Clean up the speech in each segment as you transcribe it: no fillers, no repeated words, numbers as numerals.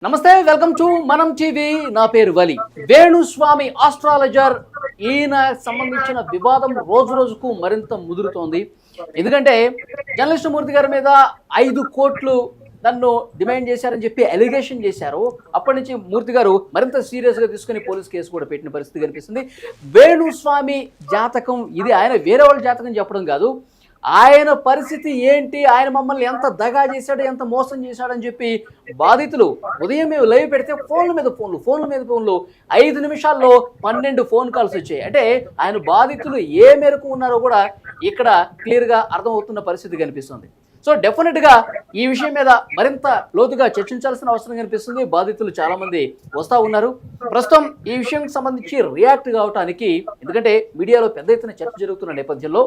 నమస్తే, welcome to మనం TV. నా పేరు వలి. వేణుస్వామి ఆస్ట్రాలజర్ ఈయన సంబంధించిన వివాదం రోజు రోజుకు మరింత ముదురుతోంది. ఎందుకంటే జర్నలిస్ట్ మూర్తి గారి మీద 5 కోట్లు నన్ను డిమాండ్ చేశారని చెప్పి అలిగేషన్ చేశారు. అప్పటి నుంచి మూర్తి గారు మరింత సీరియస్గా తీసుకుని పోలీస్ కేసు కూడా పెట్టిన పరిస్థితి కనిపిస్తుంది. వేణుస్వామి జాతకం ఇది, ఆయన వేరే వాళ్ళ జాతకం చెప్పడం కాదు, ఆయన పరిస్థితి ఏంటి, ఆయన మమ్మల్ని ఎంత దగా చేశాడు, ఎంత మోసం చేశాడని చెప్పి బాధితులు ఉదయం మేము లైవ్ పెడితే ఫోన్ల మీద ఫోన్లు 5 నిమిషాల్లో 12 ఫోన్ కాల్స్ వచ్చాయి. అంటే ఆయన బాధితులు ఏ మేరకు ఉన్నారో కూడా ఇక్కడ క్లియర్గా అర్థమవుతున్న పరిస్థితి కనిపిస్తుంది. సో డెఫినెట్గా ఈ విషయం మీద మరింత లోతుగా చర్చించాల్సిన అవసరం కనిపిస్తుంది. బాధితులు చాలా మంది వస్తూ ఉన్నారు. ప్రస్తుతం ఈ విషయానికి సంబంధించి రియాక్ట్ కావడానికి, ఎందుకంటే మీడియాలో పెద్ద ఎత్తున చర్చ జరుగుతున్న నేపథ్యంలో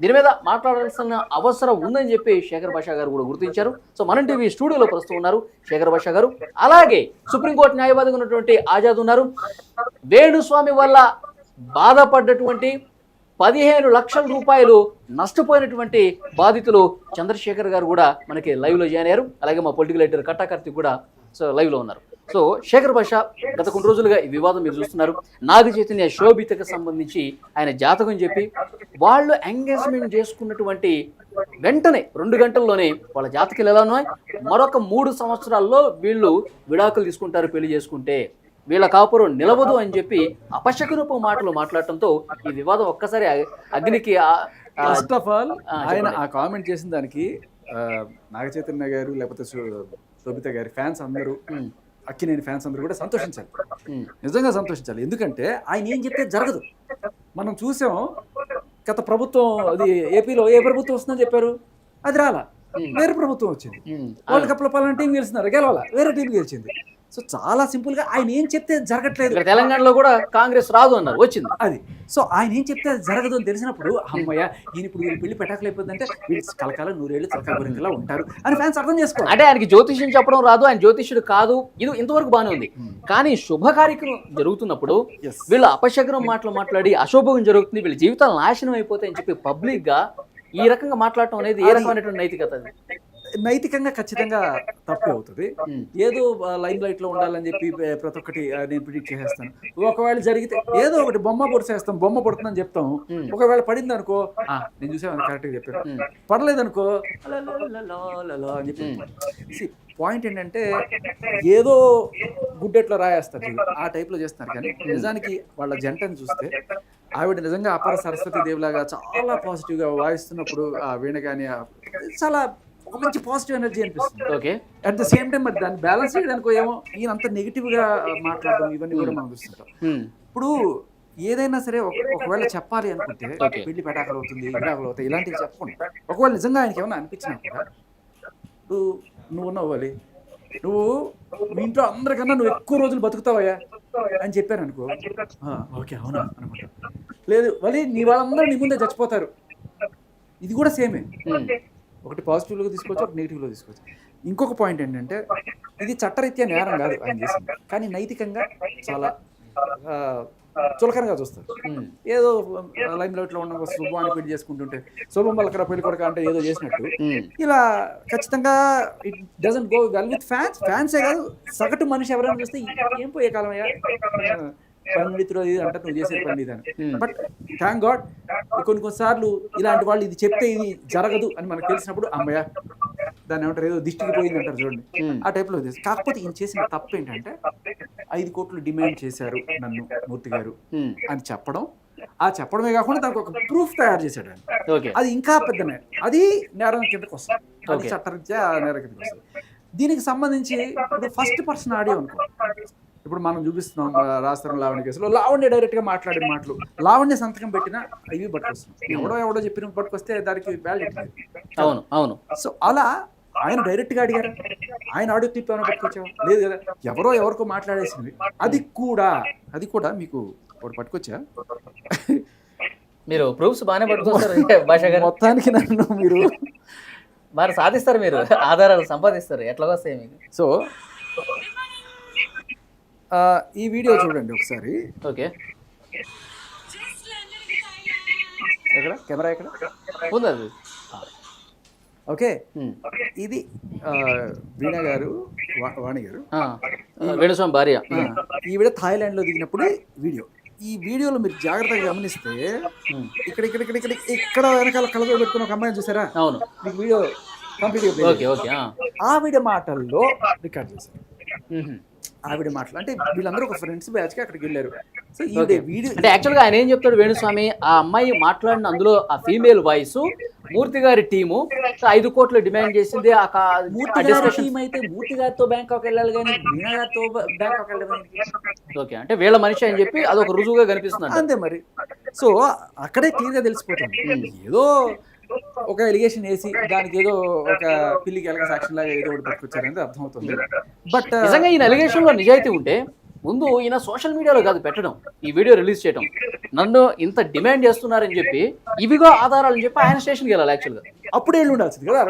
దీని మీద మాట్లాడాల్సిన అవసరం ఉందని చెప్పి శేఖర్ భాషా గారు కూడా గుర్తించారు. సో మనం టీవీ స్టూడియోలో ప్రస్తుతం ఉన్నారు శేఖర్ భాషా గారు. అలాగే సుప్రీంకోర్టు న్యాయవాదిగా ఉన్నటువంటి ఆజాద్ ఉన్నారు. వేణుస్వామి వల్ల బాధపడ్డటువంటి 15 లక్షల రూపాయలు నష్టపోయినటువంటి బాధితులు చంద్రశేఖర్ గారు కూడా మనకి లైవ్లో జాయిన్ అయ్యారు. అలాగే మా పొలిటికల్ ఎడిటర్ కట్టాకర్తి కూడా లైవ్లో ఉన్నారు. సో శేఖర్ భాష, గత కొన్ని రోజులుగా ఈ వివాదం మీరు చూస్తున్నారు. నాగ చైతన్య శోభితకు సంబంధించి ఆయన జాతకం చెప్పి వాళ్ళు ఎంగేజ్మెంట్ చేసుకున్నటువంటి వెంటనే 2 గంటల్లోనే వాళ్ళ జాతకాలు ఎలా ఉన్నాయి, మరొక 3 సంవత్సరాల్లో వీళ్ళు విడాకులు తీసుకుంటారు పెళ్లి చేసుకుంటే, వీళ్ళ కాపురం నిలవదు అని చెప్పి అపశకునపు మాటలు మాట్లాడటంతో ఈ వివాదం ఒక్కసారి అగ్నికి. ఫస్ట్ ఆఫ్ ఆల్ ఆయన ఆ కామెంట్ చేసిన దానికి నాగ చైతన్య గారు లేకపోతే శోభిత గారి ఫ్యాన్స్ అందరూ, అక్కినేని ఫ్యాన్స్ అందరూ కూడా సంతోషించాలి, నిజంగా సంతోషించాలి. ఎందుకంటే ఆయన ఏం చెప్తే జరగదు. మనం చూసాం గత ప్రభుత్వం, అది ఏపీలో ఏ ప్రభుత్వం వస్తుందని చెప్పారు, అది రాలా, వేరే ప్రభుత్వం వచ్చింది. వరల్డ్ కప్లో పలానా టీం గెలిచినారు, గెలవాలా, వేరే టీం గెలిచింది. సో చాలా సింపుల్ గా ఆయన ఏం చెప్తే జరగట్లేదు. తెలంగాణలో కూడా కాంగ్రెస్ రాదు అన్నారు, వచ్చింది అది. సో ఆయన ఏం చెప్తే జరగదు అని తెలిసినప్పుడు, అమ్మయ్య ఈయన ఇప్పుడు వీళ్ళు పెళ్లి పెట్టకలేకపోతుందంటే వీళ్ళు కలకాలం 100 ఏళ్ళు చలకాల గురించిలా ఉంటారు అని ఫ్యాన్స్ అర్థం చేసుకోవాలి. అంటే ఆయనకి జ్యోతిష్యం చెప్పడం రాదు, ఆయన జ్యోతిష్యుడు కాదు, ఇది ఇంతవరకు బాగానే ఉంది. కానీ శుభ కార్యక్రమం జరుగుతున్నప్పుడు వీళ్ళు అపశకరం మాటలు మాట్లాడి అశుభం జరుగుతుంది, వీళ్ళ జీవితాలు నాశనం అయిపోతాయి అని చెప్పి పబ్లిక్ గా ఈ రకంగా మాట్లాడటం అనేది ఏ రకమైనటువంటి నైతికత? నైతికంగా ఖచ్చితంగా తప్పే అవుతుంది. ఏదో లైమ్ లైట్ లో ఉండాలని చెప్పి ప్రతి ఒక్కటి నేను ప్రిడిక్ట్ చేసేస్తాను. ఒకవేళ జరిగితే ఏదో ఒకటి బొమ్మ పొడిచేస్తాం, బొమ్మ పడుతుందని చెప్తాం. ఒకవేళ పడింది అనుకో, నేను చూసాను కరెక్ట్ గా చెప్పాను, పడలేదనుకో అని చెప్పి. పాయింట్ ఏంటంటే ఏదో గుడ్డెట్లో రాయేస్తారు, ఆ టైప్ లో చేస్తున్నారు. కానీ నిజానికి వాళ్ళ జంటను చూస్తే ఆవిడ నిజంగా అపర సరస్వతి దేవులాగా చాలా పాజిటివ్ గా వాయిస్తున్నప్పుడు, ఆ వీణ కానీ చాలా ఒక మంచి పాజిటివ్ ఎనర్జీ అనిపిస్తుంది. Okay, at the same time మరి దాన్ని బ్యాలెన్స్ చేయడానికి ఏమో ఈయన అంత నెగిటివ్ గా మాట్లాడడం ఇవన్నీ కూడా మనం చూస్తుంటాం. ఇప్పుడు ఏదైనా సరే ఒకవేళ చెప్పాలి అనుకుంటే పెళ్లి పెటాకలు అవుతుంది, విడాకులు అవుతాయి, ఇలాంటివి చెప్పండి. ఒకవేళ నిజంగా ఆయనకి ఏమైనా అనిపించినా కూడా, నువ్వు నవ్వాలి, నువ్వు మీ ఇంట్లో అందరికన్నా నువ్వు ఎక్కువ రోజులు బతుకుతావయ్యా అని చెప్పాను అనుకో, ఓకే అవునా అనుకుంటా. లేదు వలి, నీ వాళ్ళందరూ నీ ముందే చచ్చిపోతారు, ఇది కూడా సేమే. ఒకటి పాజిటివ్లో తీసుకోవచ్చు, ఒకటి నెగిటివ్లో తీసుకోవచ్చు. ఇంకొక పాయింట్ ఏంటంటే, ఇది చట్టరీత్యా నేరం కాదు ఆయన చేసింది, కానీ నైతికంగా చాలా చులకనగా చూస్తారు. ఏదో లైమ్ లైట్లో ఉన్న శుభాన్ని పెళ్లి చేసుకుంటుంటే, శుభం వల్ల పెళ్లి కొడక అంటే ఏదో చేసినట్టు ఇలా ఖచ్చితంగా it doesn't go well with fans. ఫ్యాన్సే కాదు, సగటు మనిషి ఎవరైనా చూస్తే ఏం పోయే కాలం అయ్యా, పండితుడు ఇది అంటే నువ్వు చేసే పని ఇది అని. బట్ థ్యాంక్ గాడ్ కొన్నిసార్లు ఇలాంటి వాళ్ళు ఇది చెప్తే ఇది జరగదు అని మనకు తెలిసినప్పుడు, అమ్మయ్య దాన్ని ఏమంటారు, ఏదో దిష్టికి పోయింది అంటారు చూడండి, ఆ టైప్లో. కాకపోతే ఈయన చేసిన తప్పు ఏంటంటే 5 కోట్లు డిమాండ్ చేశారు నన్ను మూర్తి గారు అని చెప్పడం. ఆ చెప్పడమే కాకుండా దానికి ఒక ప్రూఫ్ తయారు చేశాడు ఆయన. అది ఇంకా పెద్ద నేరం, అది నేరం కిందకి వస్తుంది, అది చట్టరీత్యా నేరం కిందకి వస్తుంది. దీనికి సంబంధించి ఇప్పుడు ఫస్ట్ పర్సన్ ఆడియో అనుకో, ఇప్పుడు మనం చూపిస్తున్నాం రాస్తారం లావణ్య కేసులో, లావణ్య డైరెక్ట్ గా మాట్లాడిన మాటలు, లావణ్య సంతకం పెట్టినా ఇవి పట్టుకొస్తున్నాం. ఎవడో చెప్పిన పట్టుకొస్తే దానికి వ్యాలిడిటీ లేదు. అవును అవును. సో అలా ఆయన డైరెక్ట్ గా అడిగారు, ఆయన ఆడియో క్లిప్ ఏమైనా పట్టుకొచ్చావు లేదు కదా, ఎవరికో మాట్లాడేసింది. అది కూడా మీకు ఒకటి పట్టుకొచ్చా, మీరు ప్రూఫ్స్ బాగానే పట్టుకొస్తారు భాషా గారు. మొత్తానికి నన్ను మీరు మరి సాధిస్తారు, మీరు ఆధారాలు సంపాదిస్తారు, ఎట్లా వస్తాయి మీకు. సో ఈ వీడియో చూడండి ఒకసారి. ఓకే, ఎక్కడ కెమెరా ఎక్కడ ఉంది అది. ఓకే, ఇది వీణ గారు వాణి గారు వేణుస్వామి భార్య. ఈవిడ థాయిలాండ్ లో దిగినప్పుడు వీడియో. ఈ వీడియోలో మీరు జాగ్రత్తగా గమనిస్తే ఇక్కడ ఇక్కడ ఇక్కడ ఇక్కడ ఇక్కడ వెనకాల కళ్ళతో పెట్టుకుని ఒక అమ్మాయిని చూసారా? అవును, మీకు వీడియో కంప్లీట్ ఓకే ఓకే. ఆవిడ మాటల్లో రికార్డ్ చేశారు. ఆవిడ మాటలు అంటే వీళ్ళందరూ ఒక ఫ్రెండ్స్ బ్యాచ్ కి అక్కడికి వెళ్ళారు. సో ఈ వీడియో అంటే యాక్చువల్గా ఆయన ఏం చెప్తాడు వేణుస్వామి, ఆ అమ్మాయి మాట్లాడిన అందులో ఆ ఫీమేల్ వాయిస్ మూర్తి గారి టీము 5 కోట్లు డిమాండ్ చేసింది. టీం అయితే మూర్తి గారితో బ్యాంకాక్ వెళ్ళాలి కానీ మీనా గారితో బ్యాంకాక్ వెళ్ళాలి. ఓకే, అంటే వీళ్ళ మనిషి అని చెప్పి అదొక రుజువుగా కనిపిస్తుంది అంతే మరి. సో అక్కడే క్లియర్ గా తెలిసిపోతుంది. ఏదో ఒక ఎలిగేషన్ వేసి దానికి ఏదో ఒక పిల్లికి ఎలక సాక్ష్యం లాగా ఏదో ఒకటి పట్టుకొచ్చారనేది అర్థమవుతుంది. బట్ నిజంగా ఈయన ఎలిగేషన్ లో నిజాయితీ ఉంటే ముందు ఈయన సోషల్ మీడియాలో కాదు పెట్టడం, ఈ వీడియో రిలీజ్ చేయడం, నన్ను ఇంత డిమాండ్ చేస్తున్నారని చెప్పి ఇవిగో ఆధారాలని చెప్పి ఆయన స్టేషన్కి వెళ్ళాలి. యాక్చువల్గా అప్పుడే వెళ్ళి ఉండాల్సింది కదా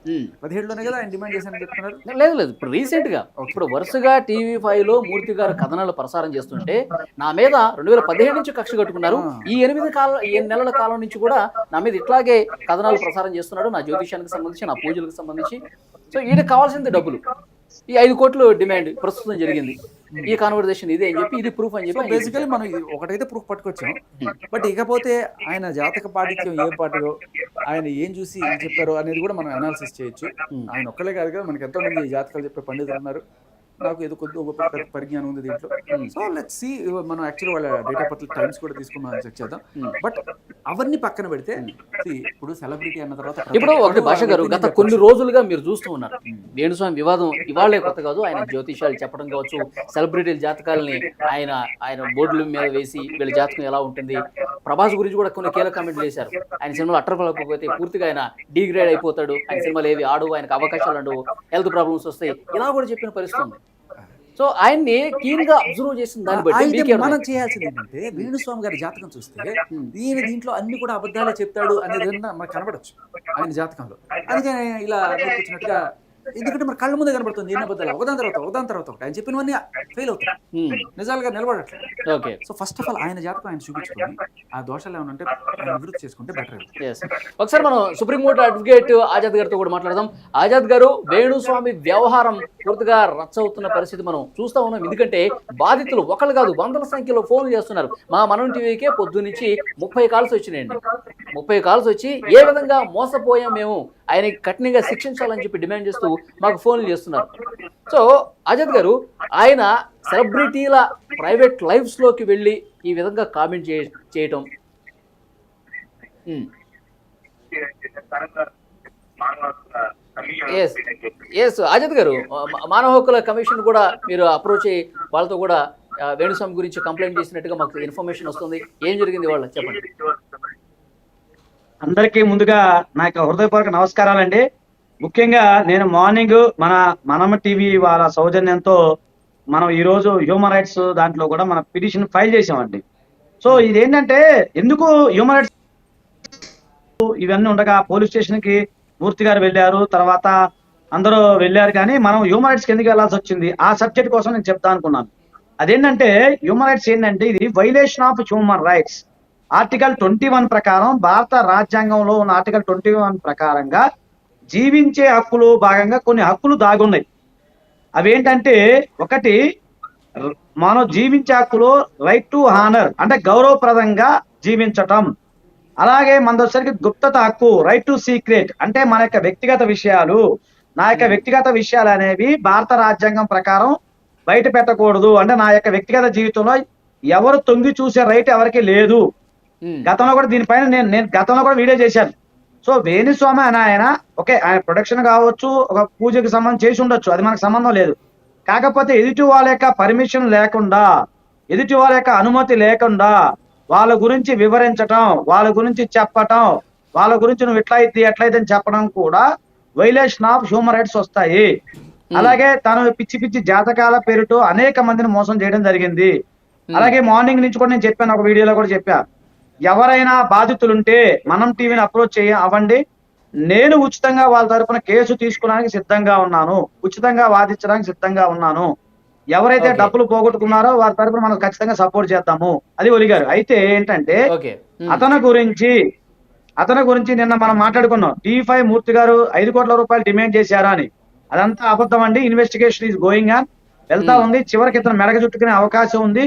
2017లోనే కదా ఆయన డిమాండ్ చేశారని చెప్తున్నారు. లేదు లేదు, ఇప్పుడు రీసెంట్ గా ఇప్పుడు వరుసగా టీవీ5లో మూర్తి గారు కథనాలు ప్రసారం చేస్తుంటే నా మీద 2017 నుంచి కక్ష కట్టుకున్నారు. ఈ 8 నెలల కాలం నుంచి కూడా నా మీద ఇట్లాగే కథనాలు ప్రసారం చేస్తున్నాడు, నా జ్యోతిషానికి సంబంధించి, నా పూజలకు సంబంధించి. సో ఈయనకు కావాల్సింది డబ్బులు. ఈ 5 కోట్లు డిమాండ్ ప్రస్తుతం జరిగింది. ఈ కాన్వర్సేషన్ ఇదే అని చెప్పి, ఇది ప్రూఫ్ అని చెప్పి బేసికలీ మనం ఒకటైతే ప్రూఫ్ పట్టుకొచ్చాం. బట్ ఇకపోతే ఆయన జాతక పాటిత్యం ఏ పాటిదో, ఆయన ఏం చూసి చెప్పారో అనేది కూడా మనం అనాలిసిస్ చేయొచ్చు. ఆయన ఒక్కలే కాదు కదా, మనకి ఎంతో మంది జాతకాలు చెప్పే పండితులు ఉన్నారు. నాకు ఏదో కొద్ది ఒక పరిజ్ఞానం ఉంది దీంట్లో. So let's see. మనం యాక్చువల్ వాళ్ళ డేట్ ఆఫ్ బర్త్ టైమ్స్ కూడా తీసుకుని మనం చెక్ చేద్దాం. బట్ అవన్నీ పక్కన పెడితే ఇప్పుడు సెలబ్రిటీ అన్న తర్వాత ఇప్పుడు ఒకటి భాష గారు, గత కొన్ని రోజులుగా మీరు చూస్తూ ఉన్నారు వేణుస్వామి వివాదం ఇవాళే కొత్త కాదు. ఆయన జ్యోతిషాలు చెప్పడం కావచ్చు, సెలబ్రిటీల జాతకాలని ఆయన బోర్డుల మీద వేసి వీళ్ళ జాతకం ఎలా ఉంటుంది, ప్రభాస్ గురించి కూడా కొన్ని కీలక కామెంట్లు చేశారు. ఆయన సినిమాలో అట్టర్పలకపోతే పూర్తిగా ఆయన డిగ్రేడ్ అయిపోతాడు, ఆయన సినిమాలు ఏవి ఆడు, ఆయనకు అవకాశాలు అండవు, హెల్త్ ప్రాబ్లమ్స్ వస్తాయి, ఇలా కూడా చెప్పిన పరిస్థితి ఉంది. సో ఆయన్ని క్లీన్ గా అబ్జర్వ్ చేసిన దాన్ని బట్టి మనం చేయాల్సింది ఏంటంటే, వేణుస్వామి గారి జాతకం చూస్తే దీంట్లో అన్ని కూడా అబద్ధాలే చెప్తాడు అనేది మనకు కనబడచ్చు ఆయన జాతకంలో. అందుకని ఇలా వచ్చినట్టుగా, ఎందుకంటే మన కళ్ళ ముందే కనబడుతుంది ఎన్ని అబద్ధాలు ఒకదాని తర్వాత ఒకటి ఆయన చెప్పినవన్నీ ఫెయిల్ అవుతాయి, నిజాలుగా నిలబడట్లేదు. Okay, so first of all ఆయన జాతకం ఆయన చూపించుకొని ఆ దోషాలు ఏమైనా ఉంటే ఆయన నివృత్తి చేసుకుంటే బెటర్. ఒకసారి మనం సుప్రీంకోర్టు అడ్వకేట్ ఆజాద్ గారితో కూడా మాట్లాడదాం. ఆజాద్ గారు, వేణుస్వామి వ్యవహారం పూర్తిగా రచ్చ అవుతున్న పరిస్థితి మనం చూస్తా ఉన్నాం. ఎందుకంటే బాధితులు ఒకళ్ళు కాదు, వందల సంఖ్యలో ఫోన్లు చేస్తున్నారు. మనం టీవీకే పొద్దు నుంచి 30 కాల్స్ వచ్చినాయండి. 30 కాల్స్ వచ్చి ఏ విధంగా మోసపోయాం మేము, ఆయనకి కఠినంగా శిక్షించాలని చెప్పి డిమాండ్ చేస్తూ మాకు ఫోన్లు చేస్తున్నారు. సో ఆజాద్ గారు, ఆయన సెలబ్రిటీల ప్రైవేట్ లైఫ్స్ లోకి వెళ్ళి ఈ విధంగా కామెంట్ చేయటం, ఆజాద్ గారు, మానవ హక్కుల కమిషన్ కూడా మీరు అప్రోచ్ అయ్యి వాళ్ళతో కూడా వేణుస్వామి గురించి కంప్లైంట్ చేసినట్టుగా మాకు ఇన్ఫర్మేషన్ వస్తుంది. ఏం జరిగింది వాళ్ళ చెప్పండి. అందరికీ ముందుగా నా యొక్క హృదయపూర్వక నమస్కారాలండి. ముఖ్యంగా నేను మార్నింగ్ మనమ టీవీ వాళ్ళ సౌజన్యంతో మనం ఈరోజు హ్యూమన్ రైట్స్ దాంట్లో కూడా మన పిటిషన్ ఫైల్ చేసామండి. సో ఇదేంటంటే, ఎందుకు హ్యూమన్ రైట్స్ ఇవన్నీ ఉండగా పోలీస్ స్టేషన్ కి మూర్తి గారు వెళ్ళారు, తర్వాత అందరూ వెళ్ళారు, కానీ మనం హ్యూమన్ రైట్స్కి ఎందుకు వెళ్లాల్సి వచ్చింది, ఆ సబ్జెక్ట్ కోసం నేను చెప్తా అనుకున్నాను. అదేంటంటే, హ్యూమన్ రైట్స్ ఏంటంటే, ఇది violation of human rights. Article 21 ప్రకారం, భారత రాజ్యాంగంలో ఉన్న ఆర్టికల్ 21 ప్రకారంగా జీవించే హక్కులు భాగంగా కొన్ని హక్కులు దాగున్నాయి. అవేంటంటే, ఒకటి మనం జీవించే హక్కులో రైట్ టు హానర్, అంటే గౌరవప్రదంగా జీవించటం. అలాగే మనదొసరికి గుప్తత హక్కు, రైట్ టు సీక్రెట్, అంటే మన యొక్క వ్యక్తిగత విషయాలు, నా యొక్క వ్యక్తిగత విషయాలు అనేవి భారత రాజ్యాంగం ప్రకారం బయట పెట్టకూడదు. అంటే నా యొక్క వ్యక్తిగత జీవితంలో ఎవరు తొంగి చూసే రైట్ ఎవరికి లేదు. గతంలో కూడా దీనిపైన నేను గతంలో కూడా వీడియో చేశాను. సో వేణుస్వామి అని ఆయన ఆయన ప్రొడక్షన్ కావచ్చు, ఒక పూజకి సంబంధం చేసి ఉండొచ్చు, అది మనకు సంబంధం లేదు. కాకపోతే ఎదుటి వాళ్ళ యొక్క పర్మిషన్ లేకుండా, ఎదుటి వాళ్ళ యొక్క అనుమతి లేకుండా వాళ్ళ గురించి వివరించటం, వాళ్ళ గురించి చెప్పటం, వాళ్ళ గురించి నువ్వు ఎట్లయితే అని చెప్పడం కూడా వైలేషన్ ఆఫ్ హ్యూమన్ రైట్స్ వస్తాయి. అలాగే తను పిచ్చి పిచ్చి జాతకాల పేరుతో అనేక మందిని మోసం చేయడం జరిగింది. అలాగే మార్నింగ్ నుంచి కూడా నేను చెప్పాను, ఒక వీడియోలో కూడా చెప్పా, ఎవరైనా బాధితులుంటే మనం టీవీని అప్రోచ్ అవ్వండి, నేను ఉచితంగా వాళ్ళ తరపున కేసు తీసుకోవడానికి సిద్ధంగా ఉన్నాను, ఉచితంగా వాదించడానికి సిద్ధంగా ఉన్నాను. ఎవరైతే డబ్బులు పోగొట్టుకున్నారో వారి తరపున మనం ఖచ్చితంగా సపోర్ట్ చేద్దాము. అది ఒలిగారు. అయితే ఏంటంటే, అతని గురించి నిన్న మనం మాట్లాడుకున్నాం, టీవీ5 మూర్తి గారు 5 కోట్ల రూపాయలు డిమాండ్ చేశారా అని. అదంతా అబద్ధం అండి. ఇన్వెస్టిగేషన్ ఈజ్ గోయింగ్ ఆన్, వెళ్తా ఉంది. చివరికి ఇతను మెడగ చుట్టుకునే అవకాశం ఉంది.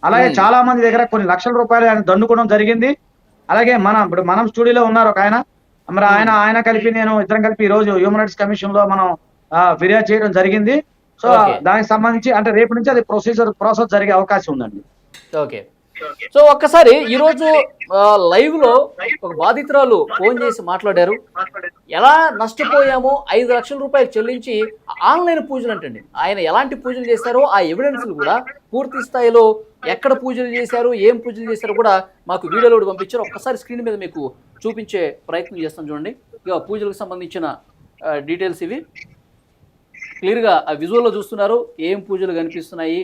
అలాగే చాలా మంది దగ్గర కొన్ని లక్షల రూపాయలు ఆయన దండుకోవడం జరిగింది. అలాగే ఇప్పుడు మనం స్టూడియోలో ఉన్నారు ఒక ఆయన, మరి ఆయన కలిపి నేను ఇద్దరం కలిపి ఈ రోజు హ్యూమన్ రైట్స్ కమిషన్ లో మనం ఫిర్యాదు చేయడం జరిగింది. సో దానికి సంబంధించి అంటే రేపు నుంచి అది ప్రాసెస్ జరిగే అవకాశం ఉందండి. ఓకే. సో ఒక్కసారి ఈరోజు లైవ్ లో ఒక బాధితురాలు ఫోన్ చేసి మాట్లాడారు. ఎలా నష్టపోయామో 5 లక్షల రూపాయలు చెల్లించి ఆన్లైన్ పూజలు అంటండి. ఆయన ఎలాంటి పూజలు చేశారో ఆ ఎవిడెన్స్లు కూడా పూర్తి స్థాయిలో ఎక్కడ పూజలు చేశారు, ఏం పూజలు చేశారు కూడా మాకు వీడియోలో పంపించారు. ఒక్కసారి స్క్రీన్ మీద మీకు చూపించే ప్రయత్నం చేస్తాం చూడండి. ఇక పూజలకు సంబంధించిన డీటెయిల్స్ ఇవి క్లియర్గా ఆ విజువల్లో చూస్తున్నారు. ఏం పూజలు కనిపిస్తున్నాయి,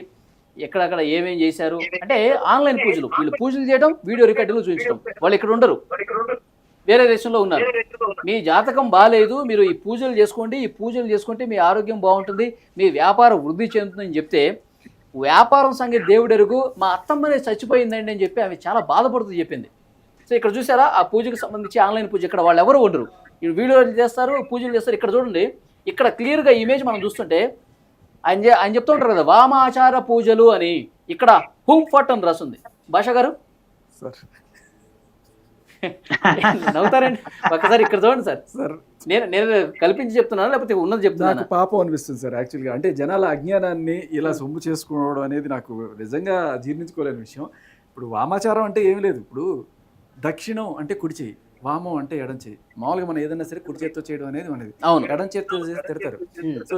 ఎక్కడక్కడ ఏమేం చేశారు అంటే ఆన్లైన్ పూజలు. వీళ్ళు పూజలు చేయడం, వీడియో రికార్డులు చూపించడం. వాళ్ళు ఇక్కడ ఉండరు, వేరే దేశంలో ఉన్నారు. మీ జాతకం బాగాలేదు, మీరు ఈ పూజలు చేసుకోండి, ఈ పూజలు చేసుకుంటే మీ ఆరోగ్యం బాగుంటుంది, మీ వ్యాపారం వృద్ధి చెందుతుందని చెప్తే వ్యాపారం సంగతి దేవుడెరుగు, మా అత్తమ్మనే చచ్చిపోయిందండి అని చెప్పి ఆమె చాలా బాధపడుతూ చెప్పింది. సో ఇక్కడ చూసారా ఆ పూజకు సంబంధించి ఆన్లైన్ పూజ. ఇక్కడ వాళ్ళు ఎవరు ఉండరు, వీడియోలు చేస్తారు, పూజలు చేస్తారు. ఇక్కడ చూడండి, ఇక్కడ క్లియర్గా ఇమేజ్ మనం చూస్తుంటే ఆయన చెప్తూ ఉంటారు కదా వామాచార పూజలు అని. ఇక్కడ హూమ్ ఫట్ అని రాస్తుంది. భాష గారు నవ్వుతారండి. ఒకసారి ఇక్కడ చూడండి సార్. నేను కల్పించి చెప్తున్నాను లేకపోతే ఉన్నది చెప్తున్నాను? నాకు పాపం అనిపిస్తుంది సార్ యాక్చువల్గా. అంటే జనాల అజ్ఞానాన్ని ఇలా సొమ్ము చేసుకోవడం అనేది నాకు నిజంగా జీర్ణించుకోలేని విషయం. ఇప్పుడు వామాచారం అంటే ఏం లేదు. ఇప్పుడు దక్షిణం అంటే కుడి చేయి, వామం అంటే ఎడం చేయి. మామూలుగా మనం ఏదైనా సరే కుడి చేతితో చేయడం అనేది మనది. ఎడం చేతితో చేసి తిడతారు. సో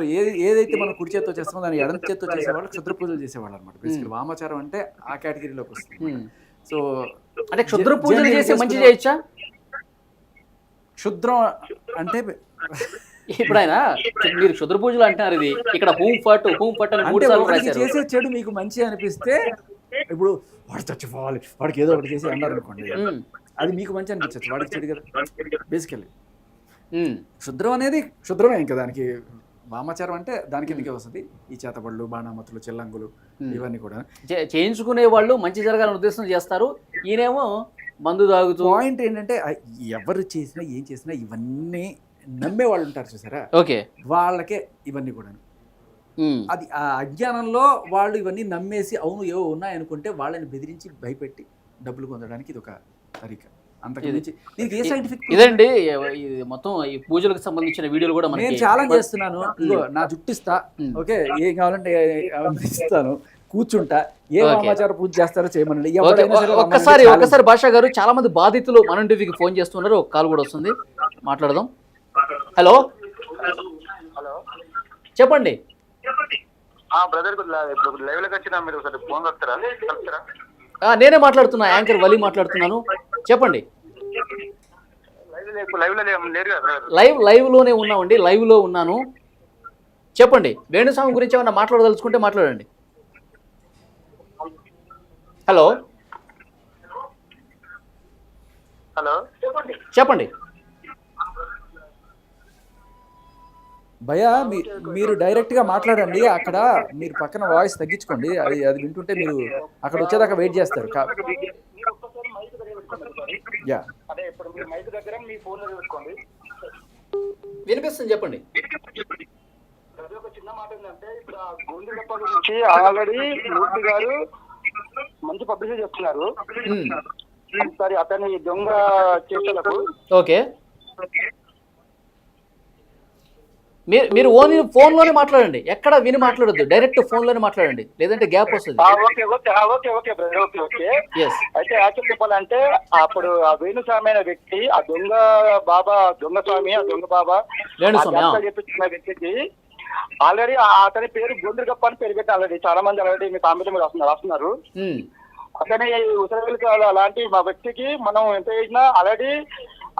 ఏదైతే మనం కుడి చేతితో చేస్తామో దాన్ని ఎడం చేతితో చేసేవాళ్ళు క్షుద్ర పూజలు చేసేవాళ్ళు అనమాట. బేసికల్ వామాచారం అంటే ఆ కేటగిరీలోకి వస్తుంది. సో అంటే క్షుద్ర పూజలు చేసి మంచి చేయొచ్చా? క్షుద్రం అంటే ఇప్పుడు ఆయన మీరు క్షుద్ర పూజలు అంటున్నారు, ఇది ఇక్కడ హూమ్ ఫట్ అని 3 సార్లు రాశారు. చేసే చెడు మీకు మంచి అనిపిస్తే, ఇప్పుడు వాడు చచ్చిపోవాలి, వాడికి ఏదో ఒకటి చేసి అన్నారు అనుకోండి, అది మీకు మంచి అనిపించచ్చు, వాడికి చెడు కదా. బేసికల్లీ క్షుద్రం అనేది క్షుద్రమే. ఇంకా దానికి వామాచారం అంటే దానికి ఎందుకే వస్తుంది. ఈ చేతబడులు, బాణామతులు, చెల్లంగులు ఇవన్నీ కూడా చేయించుకునే వాళ్ళు మంచి జరగాలని ఉద్దేశం చేస్తారు. ఈయనేమో మందు తాగుతూ. పాయింట్ ఏంటంటే ఎవరు చేసినా ఏం చేసినా ఇవన్నీ నమ్మే వాళ్ళు ఉంటారు చూసారా, ఓకే, వాళ్ళకే ఇవన్నీ కూడా. అది ఆ అజ్ఞానంలో వాళ్ళు ఇవన్నీ నమ్మేసి అవును ఏవో ఉన్నాయనుకుంటే వాళ్ళని బెదిరించి భయపెట్టి డబ్బులు పొందడానికి ఇది ఒక తరీక. ఇదండి మొత్తం ఈ పూజలకు సంబంధించిన వీడియోలు కూడా నేను ఛాలెంజ్ చేస్తున్నాను. నా జుట్టిస్తా, ఓకే, ఏం కావాలంటే ఇస్తాను, కూర్చుంటా, ఏ వామాచార పూజ చేస్తారో చేయమనండి. ఒక్కసారి భాషా గారు, చాలా మంది బాధితులు మనం టీవీకి ఫోన్ చేస్తున్నారు. ఒక కాల్ కూడా వస్తుంది, మాట్లాడదాం. హలో చెప్పండి. నేనే మాట్లాడుతున్నా, యాంకర్ వలి మాట్లాడుతున్నాను, చెప్పండి. లైవ్ లోనే ఉన్నామండి, లైవ్ లో ఉన్నాను, చెప్పండి. వేణుస్వామి గురించి ఏమన్నా మాట్లాడదలుచుకుంటే మాట్లాడండి. హలో చెప్పండి. భయ్యా మీరు డైరెక్ట్ గా మాట్లాడండి. అక్కడ మీరు పక్కన వాయిస్ తగ్గించుకోండి, అది వింటుంటే మీరు అక్కడ వచ్చేదాకా వెయిట్ చేస్తారు. వినిపిస్తుంది, చెప్పండి. చిన్న మాట ఏంటంటే, ఇప్పుడు ఆ గోండుగప్ప గురించి ఆల్రెడీ మూర్తి గారు మంచి పబ్లిసిటీ చేస్తున్నారు. సరే, అతని దొంగ చేష్టలకు ఓకే, మీరు ఓన్లీ ఫోన్ లోనే మాట్లాడండి, ఎక్కడ విని మాట్లాడొద్దు, డైరెక్ట్ ఫోన్ లోనే మాట్లాడండి, లేదంటే గ్యాప్ వస్తుంది. అయితే యాక్చువల్ చెప్పాలంటే, అప్పుడు ఆ వేణుస్వామి అనే వ్యక్తి, ఆ దొంగ బాబా, దొంగ స్వామి, ఆ దొంగ బాబా చెప్పించిన వ్యక్తికి ఆల్రెడీ అతని పేరు గొంతుగప్ప అని పేరు పెట్టి ఆల్రెడీ చాలా మంది ఆల్రెడీ మీ కామెంట్ మీద రాస్తున్నారు. అతని ఉత్తరవేలు అలాంటి మా వ్యక్తికి మనం ఎంత చేసినా ఆల్రెడీ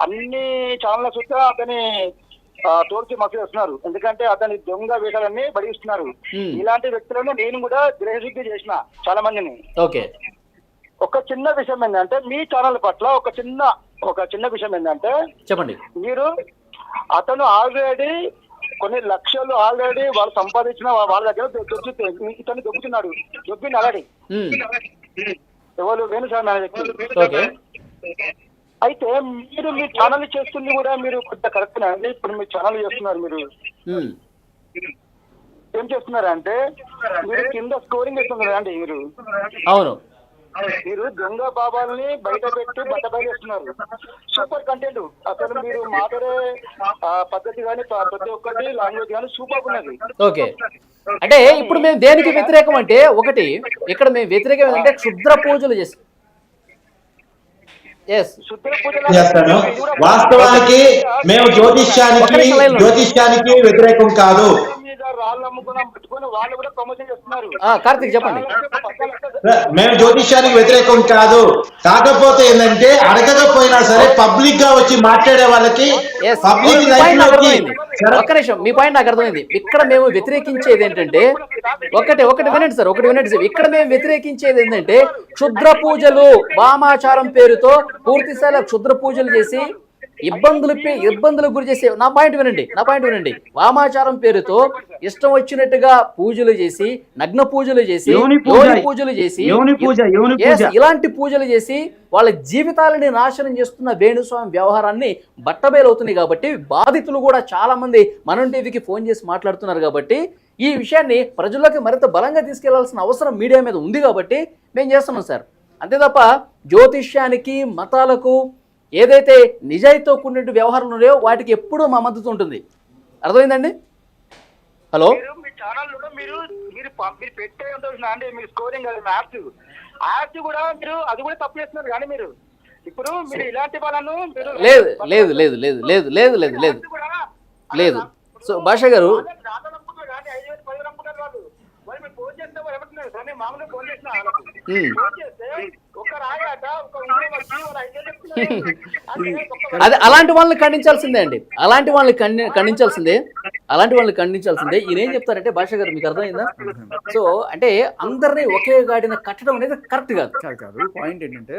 అన్ని ఛానళ్ళ చుట్టూ అతని తోర్చి మసలు వస్తున్నారు. ఎందుకంటే అతని దొంగ వేషాలన్నీ బడిస్తున్నారు. ఇలాంటి వ్యక్తులను నేను కూడా గ్రహశుద్ధి చేసిన చాలా మందిని. ఓకే, ఒక చిన్న విషయం ఏంటంటే, మీ ఛానల్ పట్ల ఒక చిన్న విషయం ఏంటంటే, చెప్పండి. మీరు అతను ఆల్రెడీ కొన్ని లక్షలు ఆల్రెడీ వాళ్ళు సంపాదించిన వాళ్ళ దగ్గర ఇతను దొబ్బుతున్నాడు, దొబ్బింది ఆల్రెడీ. ఎవరు? వేణుస్వామి అనే వ్యక్తి. అయితే మీరు మీ ఛానల్ చేస్తుంది కూడా మీరు కొంత కరెక్ట్ అండి. ఇప్పుడు మీ ఛానల్ చేస్తున్నారు, మీరు ఏం చేస్తున్నారంటే మీరు కింద స్కోరింగ్ ఇస్తున్నారు అండి. అవును, మీరు దొంగ బాబాల్ని బయట పెట్టి బయటేస్తున్నారు. సూపర్ కంటెంట్ అసలు మీరు మాట్లాడే పద్ధతి కానీ ప్రతి ఒక్కటి లాంగ్వేజ్ కానీ సూపర్ ఉన్నది. ఓకే. అంటే ఇప్పుడు మేము దేనికి వ్యతిరేకం అంటే, ఒకటి ఇక్కడ మేము వ్యతిరేకం ఏంటంటే క్షుద్ర పూజలు చేసి చేస్తాను. వాస్తవానికి మేము జ్యోతిష్యానికి వ్యతిరేకం కాదు. కార్తీక్ చెప్పండి. మేము జ్యోతిష్యానికి వ్యతిరేకం కాదు. కాకపోతే ఏంటంటే అడగకపోయినా సరే పబ్లిక్ గా వచ్చి మాట్లాడే వాళ్ళకి ఒక్క నిమిషం, మీ పాయింట్ నాకు అర్థమైంది. ఇక్కడ మేము వ్యతిరేకించేది ఏంటంటే, ఒకటి వినండి సార్, ఇక్కడ మేము వ్యతిరేకించేది ఏంటంటే క్షుద్ర పూజలు, వామాచారం పేరుతో పూర్తి స్థాయిలో క్షుద్ర పూజలు చేసి ఇబ్బందులకు గురి చేసే. నా పాయింట్ వినండి. వామాచారం పేరుతో ఇష్టం వచ్చినట్టుగా పూజలు చేసి, నగ్న పూజలు చేసి, పూజలు చేసి, ఇలాంటి పూజలు చేసి వాళ్ళ జీవితాలని నాశనం చేస్తున్న వేణుస్వామి వ్యవహారాన్ని బట్టబయలవుతున్నాయి. కాబట్టి బాధితులు కూడా చాలా మంది మనం టీవీకి ఫోన్ చేసి మాట్లాడుతున్నారు. కాబట్టి ఈ విషయాన్ని ప్రజల్లోకి మరింత బలంగా తీసుకెళ్లాల్సిన అవసరం మీడియా మీద ఉంది. కాబట్టి మేము చేస్తున్నాం సార్. అంతే తప్ప జ్యోతిష్యానికి, మతాలకు ఏదైతే నిజాయితీతో కూడిన వ్యవహారాలు ఉన్నాయో వాటికి ఎప్పుడూ మా మద్దతు ఉంటుంది. అర్థమైందండి? హలో, మీ ఛానల్ మీరు పెట్టే అంటే మీరు స్కోరింగ్ యాప్స్ కూడా మీరు అది కూడా తప్పు చేస్తున్నారు. కానీ మీరు ఇప్పుడు మీరు ఇలాంటి వాళ్ళను లేదు. సో భాష గారు, అదే అలాంటి వాళ్ళని ఖండించాల్సిందే అండి. అలాంటి వాళ్ళని ఖండించాల్సిందే. ఈయన ఏం చెప్తారంటే, భాష గారు మీకు అర్థమైందా? సో అంటే అందరినీ ఒకే గాడిన కట్టడం అనేది కరెక్ట్ కాదు. పాయింట్ ఏంటంటే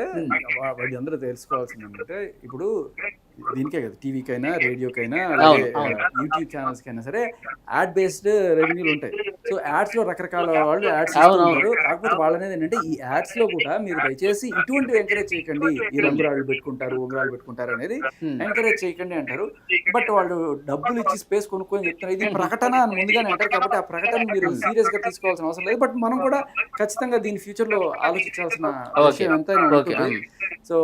వాళ్ళు అందరూ తెలుసుకోవాల్సింది ఏంటంటే, ఇప్పుడు దీనికే కదా, టీవీకైనా, రేడియోకైనా, యూట్యూబ్ ఛానల్స్ కైనా సరే యాడ్ బేస్డ్ రెవెన్యూలు ఉంటాయి. సో యాడ్స్ లో రకరకాల వాళ్ళు యాడ్స్ ఇస్తున్నారు. కాకపోతే వాళ్ళు అనేది ఏంటంటే, ఈ యాడ్స్ లో కూడా మీరు దయచేసి ఇటువంటివి ఎంకరేజ్ చేయకండి, ఈ రంగురాళ్ళు పెట్టుకుంటారు, ఉంగరాలు పెట్టుకుంటారు అనేది ఎంకరేజ్ చేయకండి అంటారు. బట్ వాళ్ళు డబ్బులు ఇచ్చి స్పేస్ కొనుక్కొని చెప్తున్నారు. ఇది ప్రకటన అని ముందుగానే అంటారు. కాబట్టి ఆ ప్రకటన మీరు సీరియస్ గా తీసుకోవాల్సిన అవసరం లేదు. బట్ మనం కూడా ఖచ్చితంగా దీని ఫ్యూచర్ లో ఆలోచించాల్సిన విషయం ఎంతైనా ఉంటుంది. సో